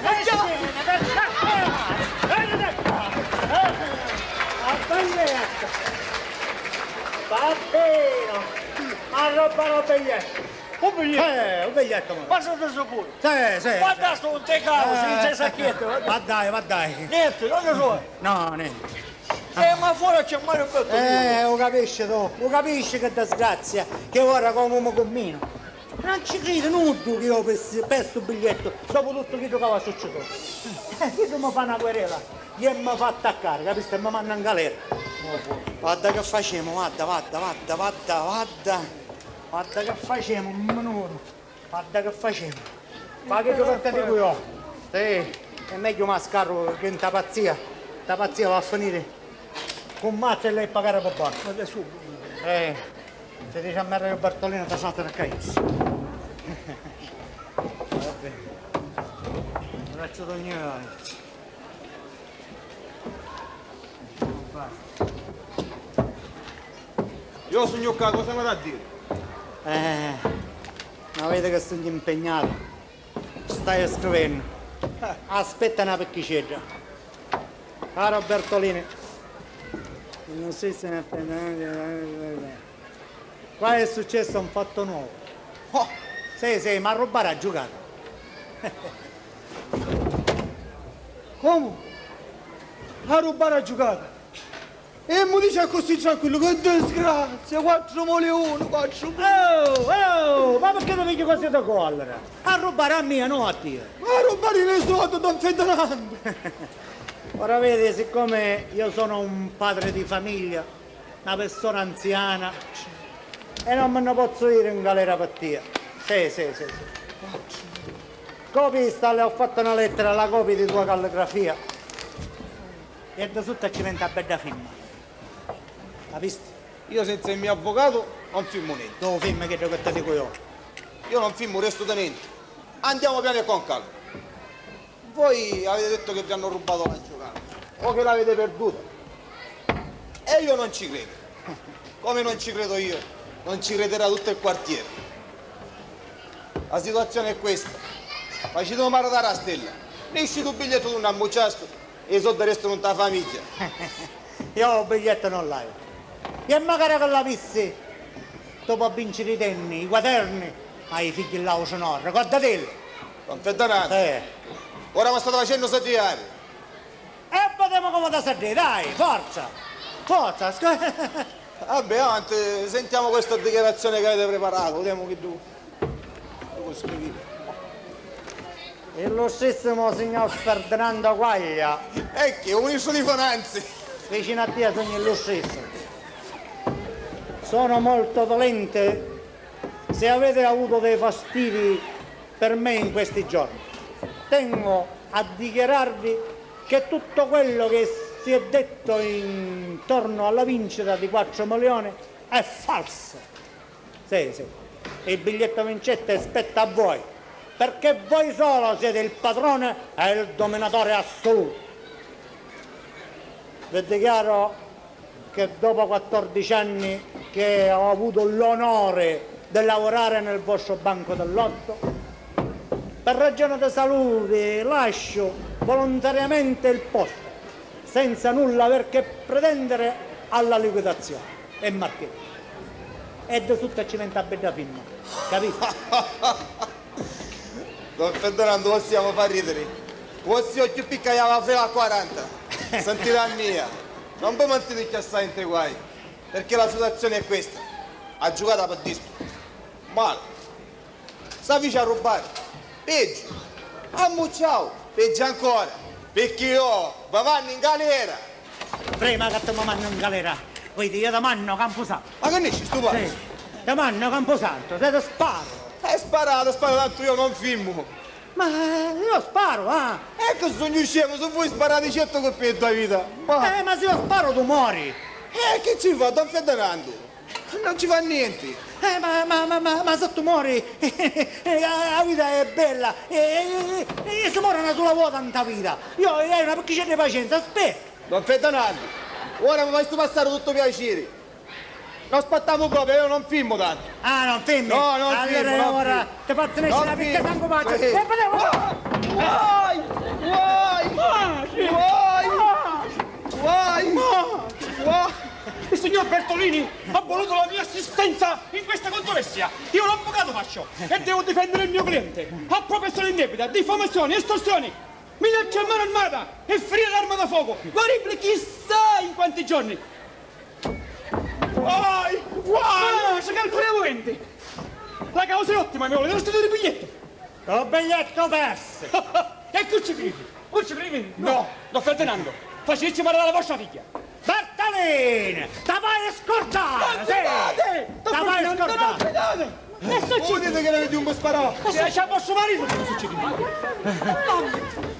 Bambino! Arrobano biglietto! Un biglietto! Ma sono preso pure. Sì. Guarda sto un te cavo, senza sacchietto. Va dai. Niente, non lo so. No, niente. Ma fuori c'è Mario Bertolini. Lo capisci tu? Lo capisci che disgrazia? Che ora come mi commino? Non ci credo, non tu che io perso il biglietto, dopo tutto che giocava succeduto. Che mi fa una querela? Io mi fa attaccare, capisci? E mi manda in galera. Guarda che facciamo, guarda. Guarda che facciamo, un minuto. Guarda che facciamo. Ma che giocate di cui ho? Sì, è meglio mascarro che in ta pazzia. Ta pazzia va a finire con mazzo e lei pagare per buono. Ma adesso. Se dice a Mario Bertolino ti sono a cairsi. Vabbè. Non faccio da niente. Io sogno qua, cosa mi da dire? Ma vedi che sono impegnato. Stai scrivendo. Aspetta una pecchicetta. Caro Bertolini. Non so se ne appena. Qua è successo un fatto nuovo. Sì, ma a rubare ha giocato. Come? A rubare ha giocato? E mi dice così tranquillo, che disgrazia, 4 milioni, 4 milioni. Ma perché non mi dici così da collera? A rubare a mia, no a te. Ma a rubare i soldi, Don Ferdinando. Ora vedi, siccome io sono un padre di famiglia, una persona anziana, e non me ne posso dire in galera per te. Sì. Copista, le ho fatto una lettera alla copia di tua calligrafia. E da sotto ci diventa bella firma. La visto? Io senza il mio avvocato non firmo niente. Dove firma che te dico io? Io non firmo resto da niente. Andiamo piano e con calma. Voi avete detto che vi hanno rubato la giocata o che l'avete perduta. E io non ci credo. Come non ci credo io, non ci crederà tutto il quartiere. La situazione è questa. Facete un mare da stella. Ne esci tu biglietto di un ammucciasto e i soldi restano in tua famiglia. Io il biglietto non l'hai. E magari che l'avessi, dopo a vincere i tenni, i quaderni, ai figli là no, ricordatelo. Don Ferdinando, ora mi state facendo sediare. E vediamo come da sedere, dai, forza, forza. Vabbè, avanti, sentiamo questa dichiarazione che avete preparato, vediamo che tu scrivi. Illustrissimo signor Ferdinando Quaglia. Ecco, un ministro di finanze. Vicino a te sono illustrissimo. Sono molto dolente se avete avuto dei fastidi per me in questi giorni. Tengo a dichiararvi che tutto quello che si è detto intorno alla vincita di 4 milioni è falso. Sì, sì. Il biglietto vincente spetta a voi, perché voi solo siete il padrone e il dominatore assoluto. Vi dichiaro che dopo 14 anni che ho avuto l'onore di lavorare nel vostro banco del lotto, per ragione di salute lascio volontariamente il posto, senza nulla aver che pretendere alla liquidazione e marcheggio. E da tutto ci diventa bella firma, capito? Don Ferdinando, possiamo far ridere. Vostri occhi piccoli la fila a 40. Sentite la mia. Non puoi mantenere assai in te guai. Perché la situazione è questa. Ha giocato per disputto. Male. Sta vicino a rubare. Peggio. Ammucciao. Peggio ancora. Perché io va vanno in galera. Prima che ti manno in galera, vedi, io ti manno Camposanto. Ma che ne ci stu Sì, ti manno Camposanto, se ti sparo. Sparato, tanto io non filmo. Ma io sparo, ah! Ecco sono scemo, se voi sparate certo colpi di tua vita. Ma se io sparo tu muori! Che ci fa, Don Ferdinando? Non ci fa niente. Ma se tu muori, la vita è bella, e si muore sulla vuota in ta vita. Io hai una piccola di pazienza, aspetta! Don Ferdinando, ora mi fai passare tutto piacere. Non spattiamo proprio, io non filmo tanto. Ah, non filmi? No, non filmo, allora non ora ti faccio nascere una picca sangue pazzo. Sì. Vuoi! Il signor Bertolini ha voluto la mia assistenza in questa controversia. Io l'avvocato faccio e devo difendere il mio cliente. Appropriazione indebita, diffamazioni, estorsioni, minaccia a mano armata e ferire l'arma da fuoco. Variabile chissà in quanti giorni. Vuoi! Se calcoliamo 20. La causa è ottima, mi vuole restituire il biglietto. Il biglietto perso. E qui ci credi? Qui ci credi? No, Don Ferdinando, faceteci parlare la vostra figlia. Bertolini, ti vai a scordare! Ti vai a scordare! Voi dite che ne avete un po' sparato? Se c'è il vostro marito, cosa succede?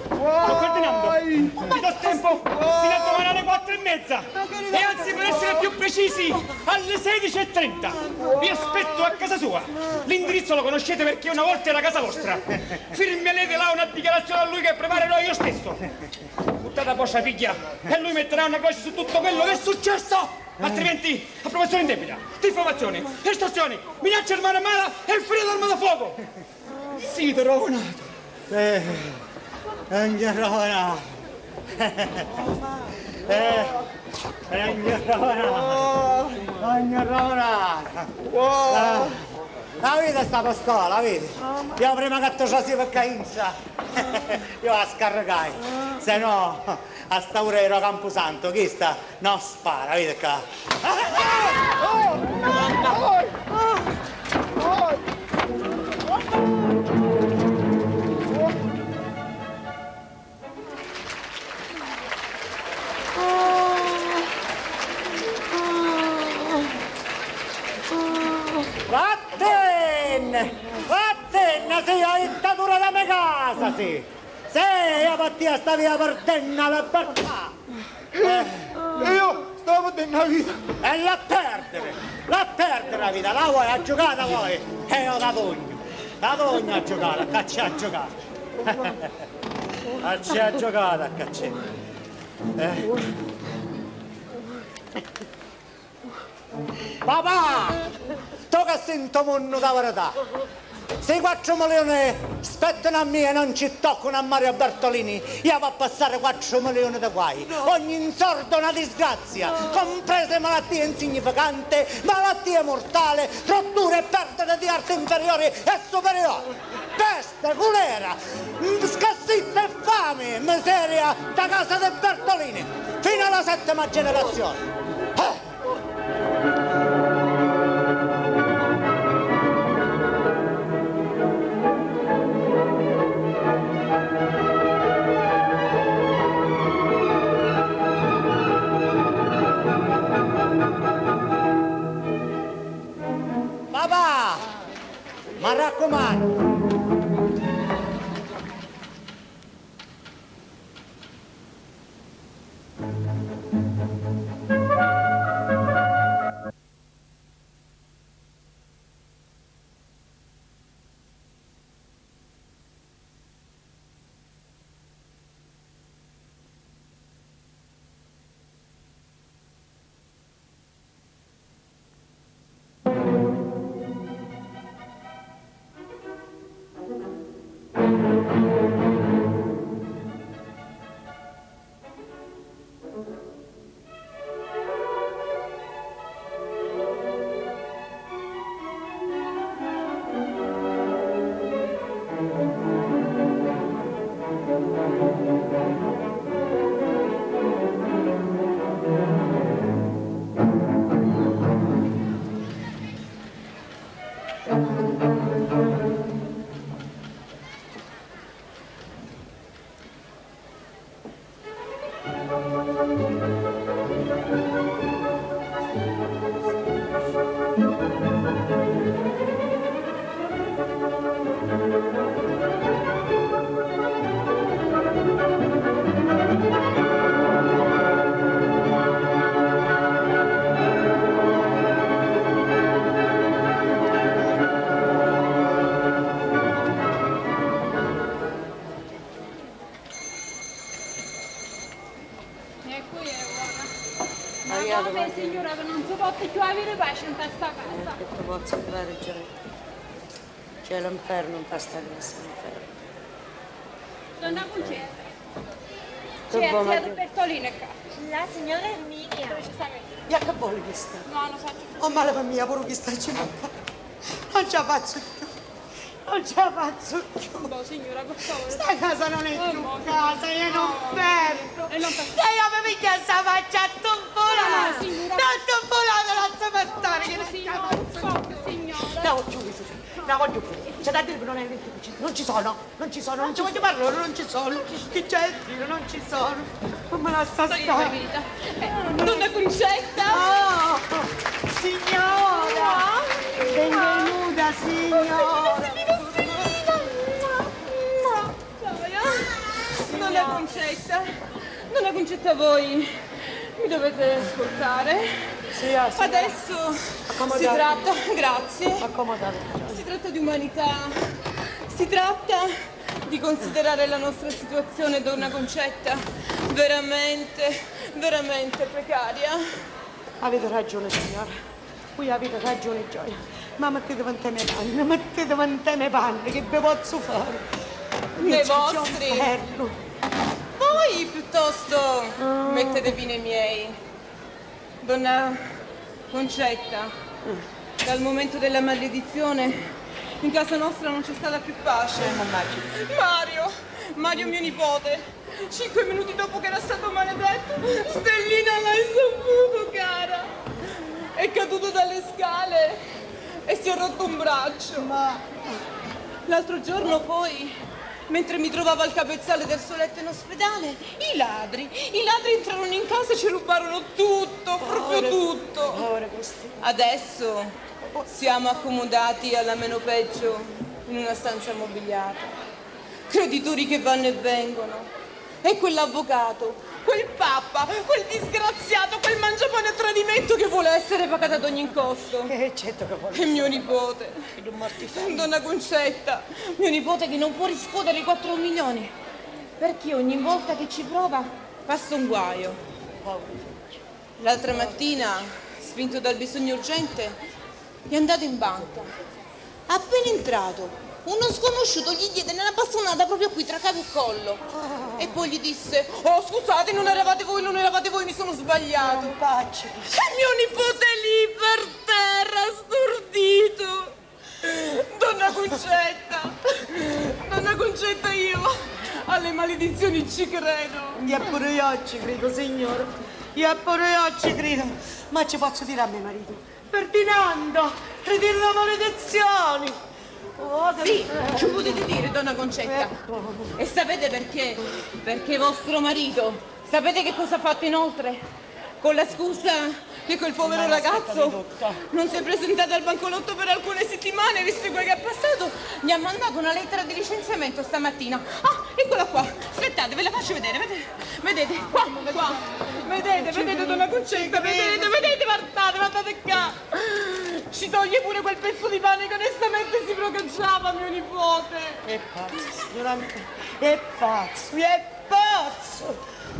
Don Ferdinando, vi do tempo fino a domani alle 4:30 e anzi per essere più precisi alle 16:30 vi aspetto a casa sua. L'indirizzo lo conoscete perché una volta era casa vostra. Firmerete là una dichiarazione a lui che preparerò io stesso. Buttate a vostra figlia e lui metterà una croce su tutto quello che è successo. Altrimenti approvazione indebita, diffamazioni, estorsioni, minacce armata a mano e ferire l'arma da fuoco. Siete rovinato. Rovinato. La vita sta per scuola, vedi? Io prima che ti ci per cainza, io la scaricai, se no a sta ora ero Camposanto, chi sta? Non spara, vedi qua. Vattene! Bartenna, sì, la dittatura della mia casa, sì. Sì, la mattina stavi a Bartenna la libertà. E io stavo perdendo la vita. E la perdere la vita, la vuoi, a giocare vuoi? E io la togno a giocare, a caccia a giocare. A giocare, a caccia. Papà, tu che sento monno da verità. Se 4 milioni spettano a me e non ci toccano a Mario Bertolini, io va a passare 4 milioni di guai. Ogni insorto è una disgrazia, comprese malattie insignificanti, malattie mortali, rotture e perdite di arte inferiori e superiori. Peste, colera, scassizza e fame, miseria da casa dei Bertolini, fino alla 7ª generazione. Papà, mi raccomando. Signora, che non si può più avere pace in questa casa. Che ti posso fare, Giorgio? C'è l'inferno in questa casa, l'inferno. Donna Concetta. Che C'è vuoi, zia Maria? Bertolini qua. La signora Erminia. Dove ci sta mettendo? E che vuole che sta? No, non so più. Oh, male per mia, pure che sta ci manca. Non ce la faccio più. Non ce la faccio più. No, signora, per favore. Sta casa non è più no, casa, io non perdo. E non per... Se io mi piglia sta faccia a tombolare. No, signora. Non tombolare, non si può stare. Che non ce la Signora, faccio non più. so, signora. No, giù, no, giù. C'è da dire che non è dentro qui. Non ci sono, non ci sono, non ci voglio parlare, non ci sono. Chi c'è il tiro, non ci sono. Non me la sta Togliti stare. la vita. Donna Concetta. Oh, signora! Benvenuta, signora! Donna Concetta, voi mi dovete ascoltare. Sì, Adesso Accomodate. si tratta, grazie, accomodate. si tratta di umanità, si tratta di considerare la nostra situazione, donna Concetta, veramente, veramente precaria. Avete ragione, signora. Qui avete ragione, Gioia. Ma mettete davanti ai miei panni, mettete davanti ai miei panni, che vi posso fare? Dei C'è un vostri? inferno. Voi piuttosto mettetevi nei miei. Donna Concetta, dal momento della maledizione in casa nostra non c'è stata più pace. Mario mio nipote, 5 minuti dopo che era stato maledetto, Stellina l'hai saputo, cara. È caduto dalle scale e si è rotto un braccio. L'altro giorno poi, mentre mi trovavo al capezzale del suo letto in ospedale, i ladri entrarono in casa e ci rubarono tutto, proprio tutto. Adesso siamo accomodati alla meno peggio in una stanza mobiliata, creditori che vanno e vengono, e quell'avvocato, quel pappa, quel disgraziato, quel mangiapane a tradimento che vuole essere pagato ad ogni costo. Certo che vuole. E mio nipote, donna Concetta, mio nipote che non può riscuotere i 4 milioni, perché ogni volta che ci prova passa un guaio. L'altra mattina, spinto dal bisogno urgente, è andato in banca. Appena entrato, uno sconosciuto gli diede una bastonata proprio qui tra capo e collo. E poi gli disse: oh, scusate, non eravate voi, mi sono sbagliato. Un paccio. E mio nipote lì per terra, stordito. Donna Concetta, io alle maledizioni ci credo. Io pure io ci credo, signore. Io pure io ci credo. Ma ci posso dire a mio marito: Ferdinando, ritira le maledizioni. Oh, Sì, ci potete dire, donna Concetta. E sapete perché? Perché vostro marito, sapete che cosa ha fatto inoltre? Con la scusa che quel povero ragazzo non si è presentato al bancolotto per alcune settimane, visto quel che è passato, gli ha mandato una lettera di licenziamento stamattina. Ah, eccola qua. Aspettate, ve la faccio vedere, vedete? Qua. Vedete, donna Concetta, vedete, guardate qua. Ci toglie pure quel pezzo di pane che onestamente si procacciava mio nipote. È pazzo.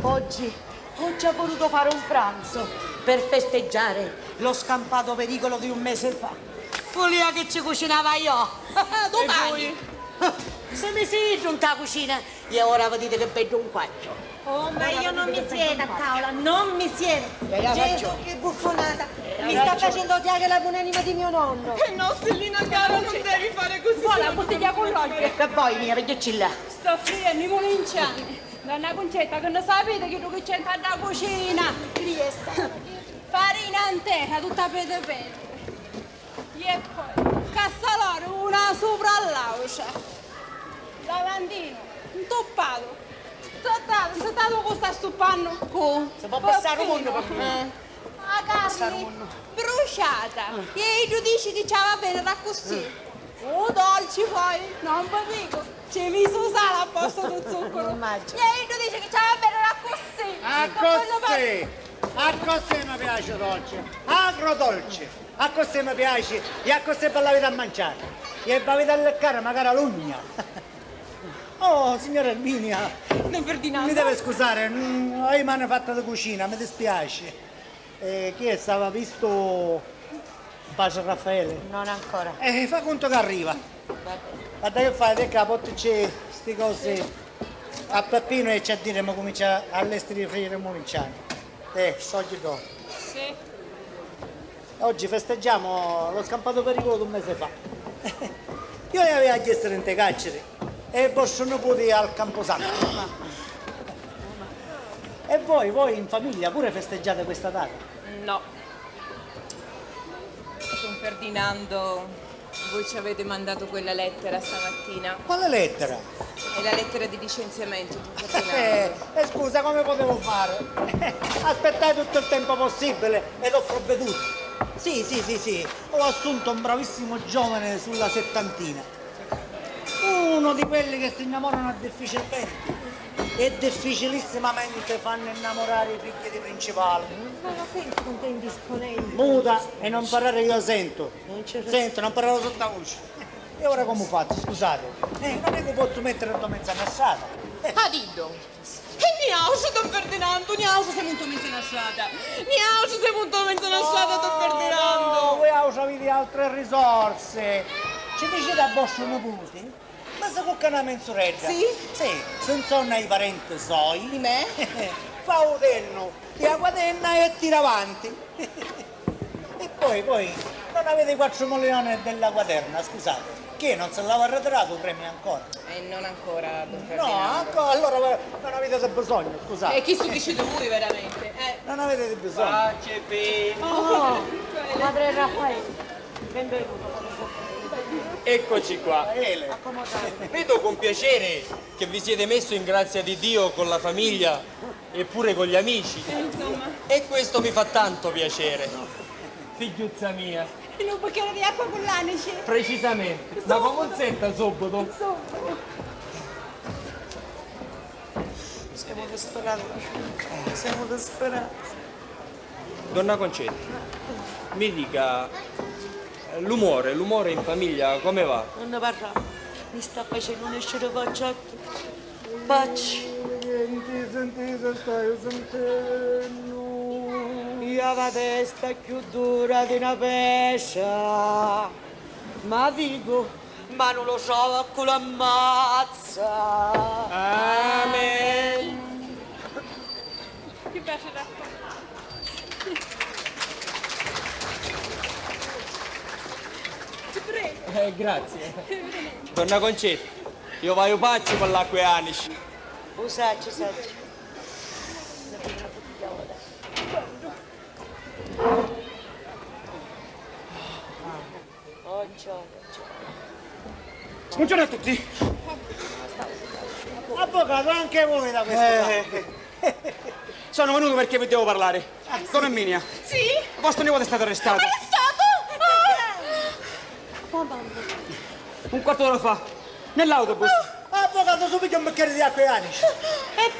Oggi ha voluto fare un pranzo Per festeggiare. lo scampato pericolo di un mese fa. Follia che ci cucinava io. Domani. Se mi si giunta a cucina e ora vedete che bello un quattro. Oh, ma io non mi siedo a tavola, non mi siedo. Gesù, che buffonata. Mi sta facendo odiare la buonanima di mio nonno. E no, Stellina cara, non devi fare così. Poi la bottiglia con l'olio. E poi mia, perché là? Sto friendo i mulinciani. Donna Concetta, che non sapete che tu che c'entra da cucina? Trieste. Farina intera, tutta pete. E poi, cassaloro, una sopra all'auce. Lavandino, un toppato. Sottato con sta stuppanno. Si può passare un mondo per me. La carne bruciata. E tu dici che ci va bene da così. Dolci poi, non vi dico. Ci mi so sale a posto del zucchero. E tu dici che ci va bene da così. A così mi piace dolce, agrodolce, a così mi piace e a così per la vita a mangiare. E per la vita a leccare magari l'ugna. Oh, signora Erminia, Don Ferdinando. mi deve scusare, io mi hanno fatto di cucina, mi dispiace. Chi è? Stava visto Pace Raffaele? Non ancora. Fa conto che arriva. Guarda che fai, te capo, c'è queste cose a Peppino e c'è a dire, ma comincia all'estero di friggere i mulinciani. Sciogli dopo. Sì. Oggi festeggiamo lo scampato pericolo di un mese fa. Io le avevo chiesto in te carceri e il vostro nipote al Camposanto. E voi in famiglia pure festeggiate questa data? No. Don Ferdinando, voi ci avete mandato quella lettera stamattina. Quale lettera? È la lettera di licenziamento, Don Ferdinando. Scusa, come potevo fare? Aspettai tutto il tempo possibile ed ho provveduto. Sì, ho assunto un bravissimo giovane sulla settantina. Uno di quelli che si innamorano difficilmente e difficilissimamente fanno innamorare i figli di principali. Ma la sento con te indisponente. Muta e non parlare che io sento. Sento, non parlare sottovoce. E ora come faccio? Scusate. Non è che posso mettere la mezza nasciata. Adiddo. E niauso, Don Ferdinando, niauso sei molto mezza nasciata. Niauso sei molto mezza nasciata, Don Ferdinando. Voi avete altre risorse. Ci dicete a vostro nipote? Ma se cucca una mensuretta? Sì? Sì, se non sono i parenti soi. Di me? Fa un tenno, ti guadenna e tira avanti. E poi, non avete 4 milioni della quaterna, scusate. Che non se l'aveva ritirato il premio ancora? Non ancora, Don No, Ferdinando. ancora, allora non avete bisogno, scusate. E chi sudicide voi veramente? Non avete bisogno. Pace bene. Padre Raffaele, benvenuto. Eccoci qua. Vedo con piacere che vi siete messo in grazia di Dio con la famiglia e pure con gli amici. Insomma. E questo mi fa tanto piacere. Figliuzza mia, In un bicchiere di acqua con l'anice. Precisamente. Ma come senta subito? Siamo disperati. Siamo disperati. Donna Concetta, mi dica, l'umore in famiglia come va? Non ne parla. Mi sta facendo uscire facciotto. Pacci. Senti, stai sentendo. Io la testa più dura di una pescia. Ma dico, ma non lo so, con l'ammazza. Amen. Ti piace l'acqua? Ti prego. Grazie. Donna Concetta, io voglio pacci con l'acqua e anici. Usacci. Buongiorno a tutti. Avvocato, anche voi da questa parte. Sono venuto perché vi devo parlare. Donna Erminia, Sì? vostro nipote è stato arrestato. Un quarto d'ora fa, nell'autobus. Avvocato, subito un bicchiere di acqua e anici.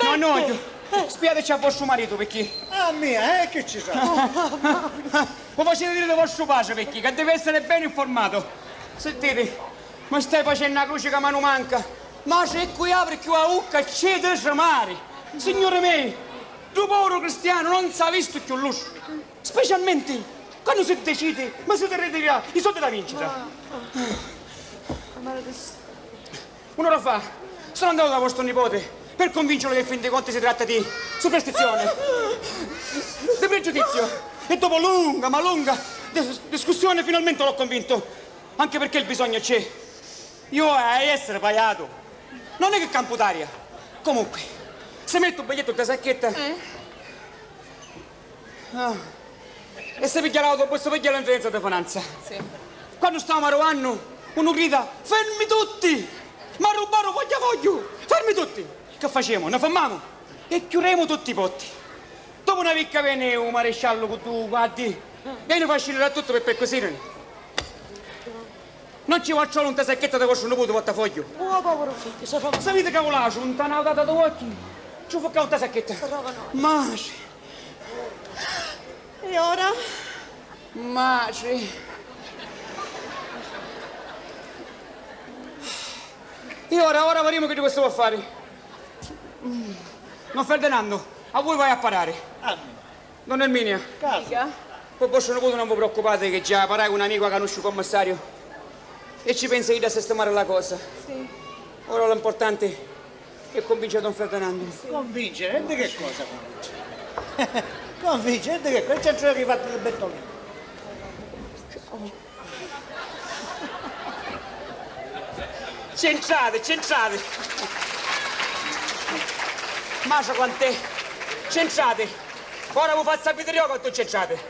Ma no, spiateci a vostro marito perché. Ah mia, che ci sa? Lo facete dire di vostro pace perché, che deve essere ben informato. Sentite, mi stai facendo una croce che mano manca. Ma se qui apre più a ucca, c'è da tremare. Signore me, tu povero cristiano non si è visto più lusso. Specialmente quando si decide, ma si terrete via i soldi da vincita. Un'ora fa sono andato da vostro nipote per convincerlo che in fin dei conti si tratta di superstizione, di pregiudizio. E dopo lunga discussione finalmente l'ho convinto. Anche perché il bisogno c'è. Io essere pagato. Non è che campo d'aria. Comunque, se metto un biglietto da sacchetta e se piglia l'autobus, piglia l'entrata di finanza. Sì. Quando stavamo a Roanno, uno grida, fermi tutti! Ma rubare voglio! Fermi tutti! Che facciamo? Ne fermiamo e chiuderemo tutti i potti. Dopo una vicca viene un maresciallo che tu guardi e ne fa scendere tutto per perquisire. Non ci faccio un tasacchetta da vostro nipote portafoglio. Oh, povero figlio, sono Sapete cavolaggio, un tanauta da occhi. Ci fa un tasacchetta. Maci. E ora? Maci. E ora vedremo che di questo può fare. Non Ferdinando, a voi vai a parare. Donna Erminia, Dica. poi vostro nipote non vi preoccupate che già parai con un amico che conosce il commissario e ci pensa io da sistemare la cosa. Sì. Ora l'importante è convincere Don Ferdinando. Convincere? E di che cosa convincere? Convincere? E di che cosa? Il centro che fatto del bettolino. Centrate. Macia quant'è? Centrate. Ora vi faccio sapere io quanto centrate.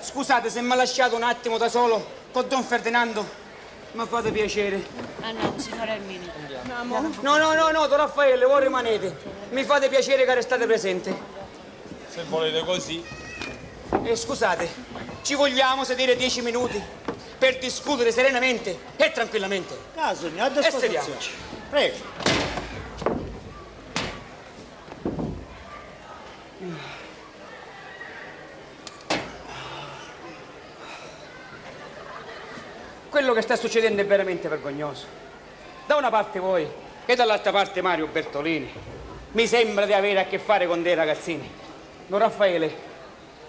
Scusate se mi ha lasciato un attimo da solo con Don Ferdinando. Ma fate piacere. Ah no, signora Erminia. Andiamo. No, Don Raffaele, voi rimanete. Mi fate piacere che restate presente. Se volete così. E scusate, ci vogliamo sedere 10 minuti per discutere serenamente e tranquillamente. Signor, a disposizione. sediamoci. Prego. Quello che sta succedendo è veramente vergognoso. Da una parte voi e dall'altra parte Mario Bertolini. Mi sembra di avere a che fare con dei ragazzini. Don Raffaele,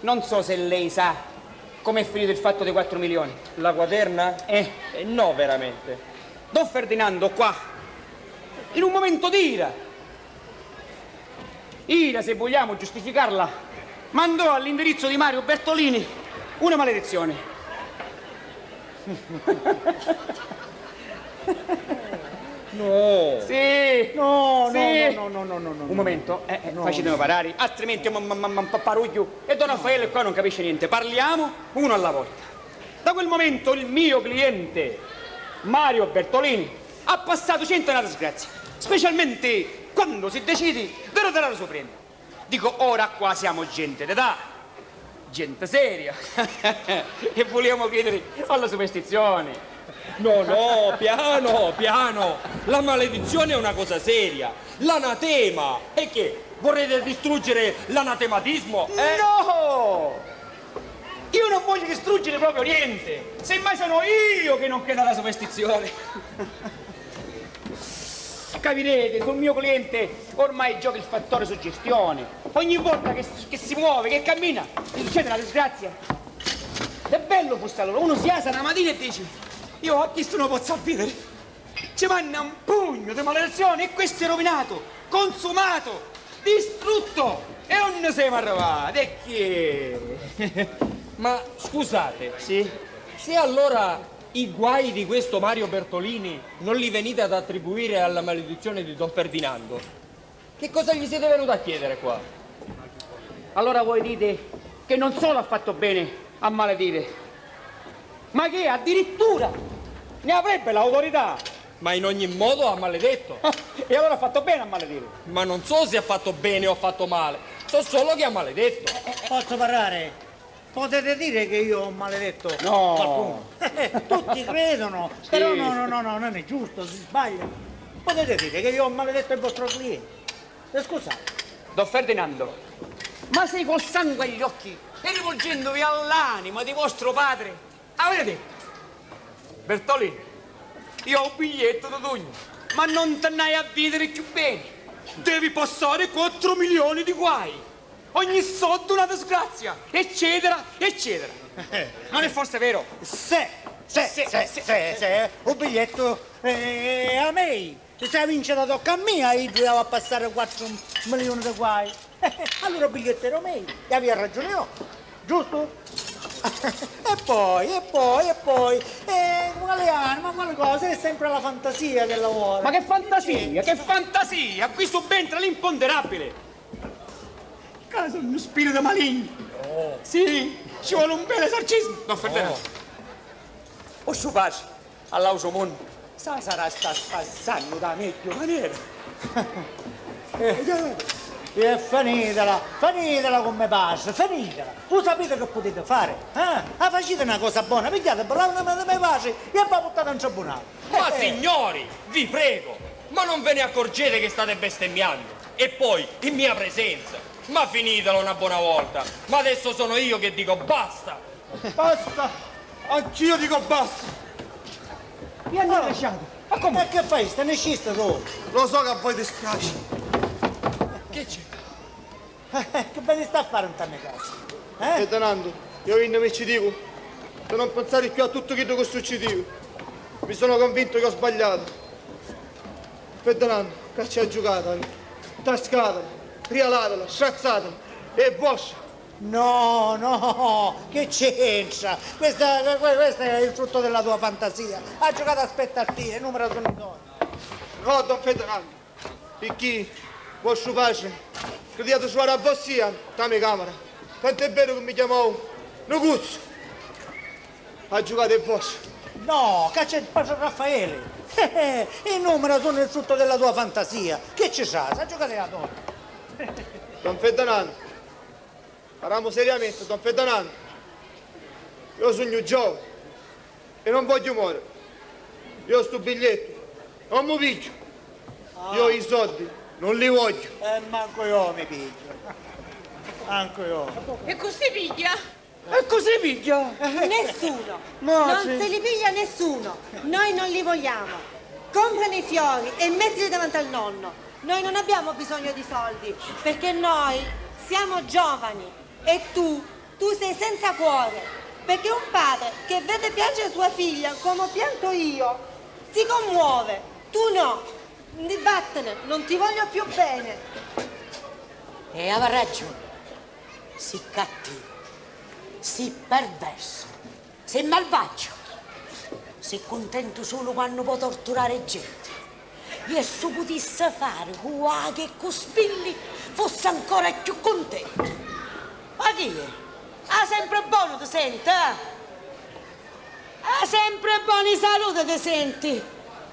non so se lei sa com'è finito il fatto dei 4 milioni. La quaterna? No, veramente. Don Ferdinando qua, in un momento di ira se vogliamo giustificarla, mandò all'indirizzo di Mario Bertolini una maledizione. No. Sì. No. Un momento, facetemi parare, altrimenti paruglio e Don Raffaele qua non capisce niente. Parliamo uno alla volta. Da quel momento il mio cliente, Mario Bertolini, ha passato centinaia di disgrazie, specialmente quando si decide di rotare la sua prenda. Dico, ora qua siamo gente d'età, gente seria. E vogliamo chiedere alla superstizione. No, no, piano, piano. La maledizione è una cosa seria. L'anatema. E che? Vorrete distruggere l'anatematismo? No! Io non voglio distruggere proprio niente. Semmai sono io che non credo alla superstizione. Capirete, sul mio cliente ormai gioca il fattore suggestione. Ogni volta che si muove, che cammina, gli succede una disgrazia. È bello fosse allora, uno si alza una mattina e dice: io a chi non posso avvidere? Ci manna un pugno di maledizione e questo è rovinato, consumato, distrutto e non siamo arrivati. E chi? Ma scusate, Sì? se allora i guai di questo Mario Bertolini non li venite ad attribuire alla maledizione di Don Ferdinando, che cosa gli siete venuti a chiedere qua? Allora voi dite che non solo ha fatto bene a maledire, ma che addirittura ne avrebbe l'autorità. Ma in ogni modo ha maledetto. E allora ha fatto bene a maledire. Ma non so se ha fatto bene o ha fatto male, so solo che ha maledetto. Posso parlare? Potete dire che io ho maledetto No. qualcuno? Tutti credono, però no, non è giusto, si sbaglia. Potete dire che io ho maledetto il vostro cliente? Scusate. Don Ferdinando, ma sei col sangue agli occhi e rivolgendovi all'anima di vostro padre avete detto: Bertolini, io ho un biglietto da Dugno, ma non te ne hai a vedere più bene. Devi passare 4 milioni di guai. Ogni soldo una disgrazia, eccetera, eccetera. Non è forse vero? Se, un biglietto a me. Se vince la tocca a me, io devo a passare 4 milioni di guai. Allora il biglietto era me, e aveva ragione io, giusto? E poi, Galeano, ma quelle cose è sempre la fantasia che lavora. Ma che fantasia, che fantasia! Qui subentra l'imponderabile. Caso uno spirito maligno. Oh. Sì, ci vuole un bel esorcismo. Don Ferdinando. O suo padre, all'auso mondo, sarà sta spazzando da meglio maniera. E finitela come passa, finitela. Voi sapete che potete fare? Facete una cosa buona, pigliate per la mia pace e vi buttate in tribunale. Ma signori, vi prego, ma non ve ne accorgete che state bestemmiando? E poi, in mia presenza. Ma finitela una buona volta. Ma adesso sono io che dico basta. Basta! Anch'io dico basta! Mi hanno lasciato. Ma come? Che fai? Stai ne scista tu? Lo so che a voi dispiace. Che c'è? Che bene sta a fare in tante case? Ferdinando, io mi ci dico, per non pensare più a tutto quello che succedeva. Mi sono convinto che ho sbagliato. Ferdinando, che ci ha giocato, tascatela, rialatela, strazzatela, e vostra. No, che c'entra? Questo è il frutto della tua fantasia. Ha giocato a aspettative, numero sono i donne. No, Don Ferdinando, perché vostro padre, crediate suonare a vostra da mia camera. Tanto è vero che mi chiamavo Nuguzzo. Ha giocato il vostro. No, che c'è il padre Raffaele. I numeri sono il frutto della tua fantasia. Che ci sa? Sa giocare la donna. Don Ferdinando, parliamo seriamente, Don Ferdinando. Io sono giovane e non voglio morire. Io ho sto biglietto, non mi piglio. Io i soldi non li voglio. Manco io mi piglio. Manco io. E così piglia? E così piglia. Nessuno. No, Non sì. se li piglia nessuno. Noi non li vogliamo. Comprano i fiori e mettili davanti al nonno. Noi non abbiamo bisogno di soldi, perché noi siamo giovani e tu sei senza cuore. Perché un padre che vede piangere sua figlia come ho pianto io, si commuove. Tu no. Vattene, non ti voglio più bene. E aveva ragione. Si cattivo, si perverso, si malvagio, si contento solo quando può torturare gente. E se potesse fare che con spilli fosse ancora più contento. Ma chi è? Ah, sempre buono ti senti, eh? Ah, sempre buoni salute ti senti.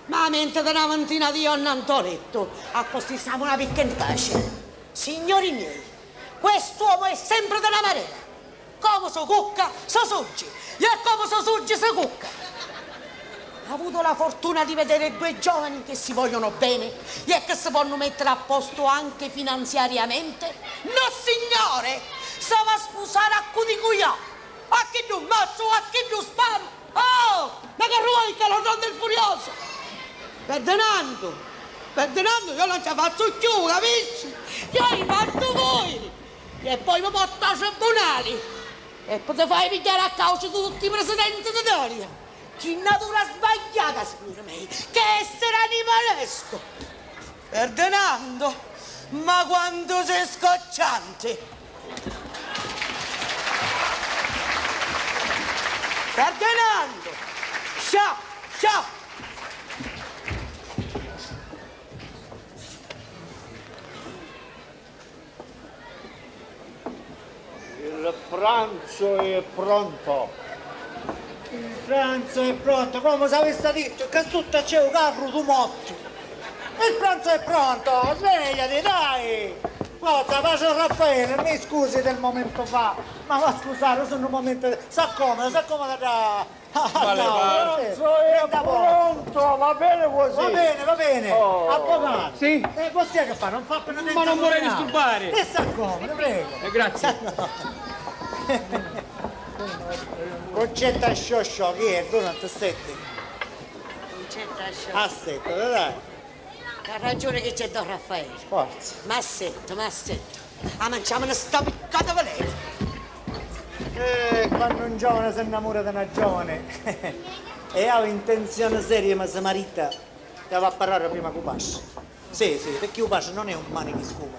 Ma mentre che una ventina di io non t'ho letto, a così siamo una picca in pace. Signori miei, quest'uomo è sempre della marea. come si cucca, si sugge, e come si sugge, si cucca. Ha avuto la fortuna di vedere due giovani che si vogliono bene e che si possono mettere a posto anche finanziariamente. No, signore, si va a sposare a cudicuia, a chi non mazzo, a chi non sparo. Oh, ma che vuoi che lo do del furioso? Ferdinando, io non ci faccio più, capisci? Io li fatto voi! E poi mi porto a tribunali! E poi ti fai pigliare a causa di tutti i presidenti d'Italia! Che natura sbagliata, signore miei! Che essere animalesco! Ferdinando, ma quanto sei scocciante! Ferdinando! Ciao, ciao! Il pranzo è pronto. Il pranzo è pronto, come se avesse detto che tutto c'è un carro tu morto. Il pranzo è pronto, svegliati, dai! Forza, faccio Raffaele, mi scusi del momento fa, ma va a scusare, sono un momento... S'accomoda da... Pranzo è pronto, va bene così. Va bene, avvocato. Sì? Cos'è che fa? Non fa appena Ma non vorrei disturbare. E s'accomoda, prego. Grazie. Concetta scioscio, chi è? Tu non ti setti? Concetta Assetto, dai, ha ragione che c'è Don Raffaele. forza. Ma assetto. Ah, mangiamo una sta piccata valere. Quando un giovane si innamora di una giovane e ha un'intenzione seria, ma si marita, deve a parlare prima con Pasci. Sì, perché il Pasci non è un mani di scuola.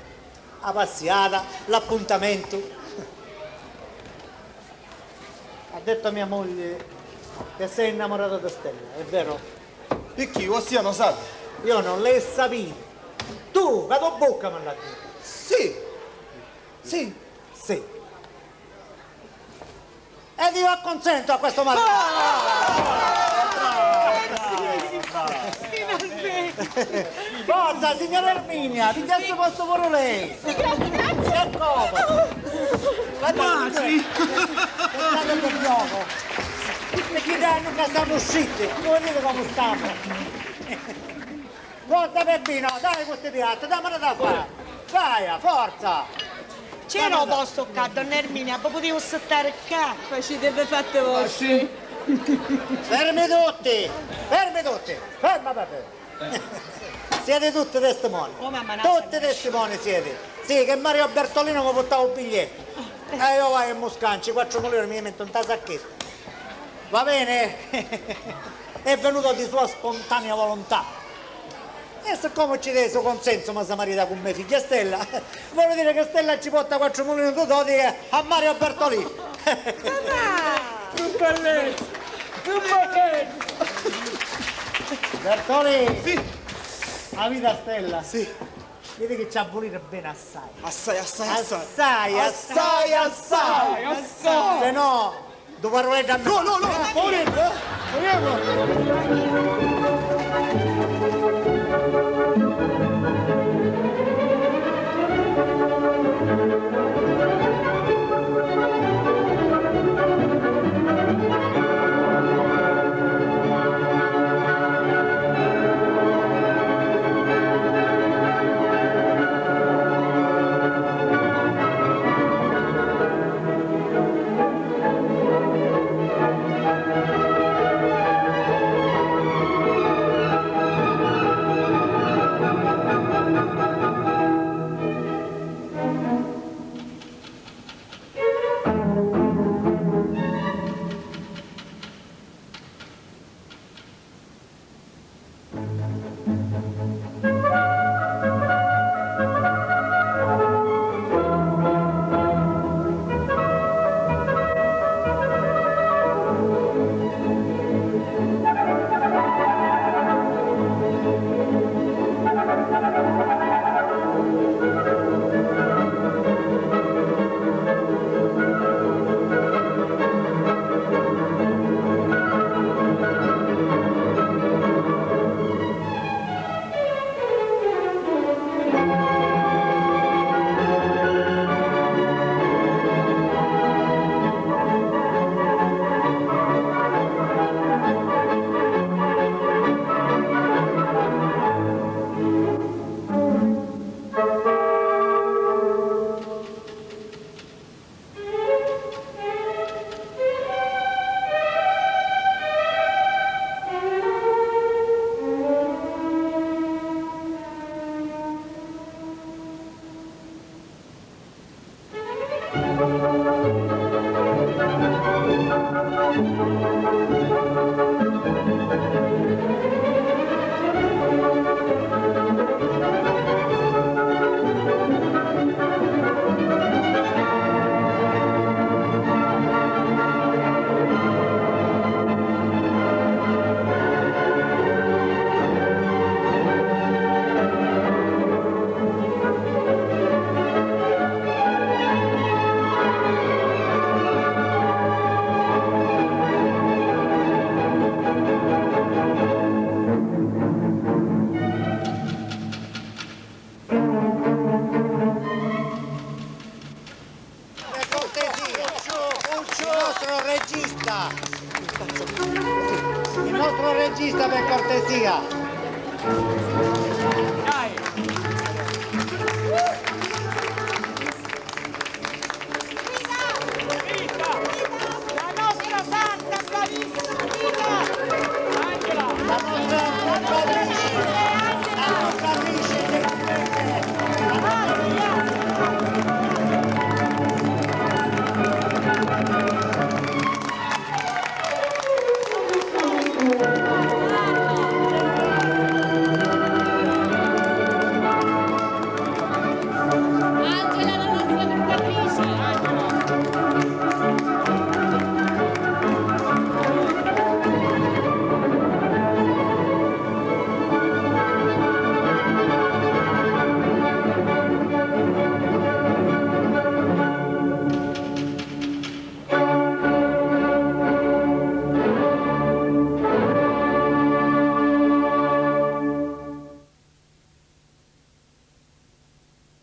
La passata, l'appuntamento. Ha detto a mia moglie che sei innamorato di Stella, è vero? Perché ossia non sa? Io non l'ho sapito. Tu, la tua bocca mi l'ha detto. Sì. Sì. Ed io acconsento a questo matrimonio. Forza, signora Erminia, vi chiesto posto pure lei. Grazie. Che comodo. Guardate, guardate per gioco. E chi danno che siamo usciti? Vuoi dire come stiamo? Forza Peppino, dai questi piatti, dammene da fare. Vai, forza. C'era un posto qua, donna Erminia, poi potevo stare qua. Poi ci deve fatte vostre. Fermi tutti, ferma Peppe. Siete tutti testimoni, Oh, mamma, no, tutti testimoni siete. Sì, che Mario Bertolino mi portava un biglietto. E io vai a Muscanci, 4 milioni mi metto in tasacchetto. Va bene? È venuto di sua spontanea volontà. E siccome ci deve suo consenso, ma si marita con mia figlia Stella, vuol dire che Stella ci porta 4 milioni di doti a Mario Bertolino. Che bellezza! Che bellezza! Bertolini! Sì. La vita Stella? Sì. Vedi che ci ha voluto bene assai. Assai. Se no, due parolette a me. No, altro regista per cortesia. Dai. La nostra santa bravissima viva! Angela. La nostra attrice, la nostra attrice eccellente.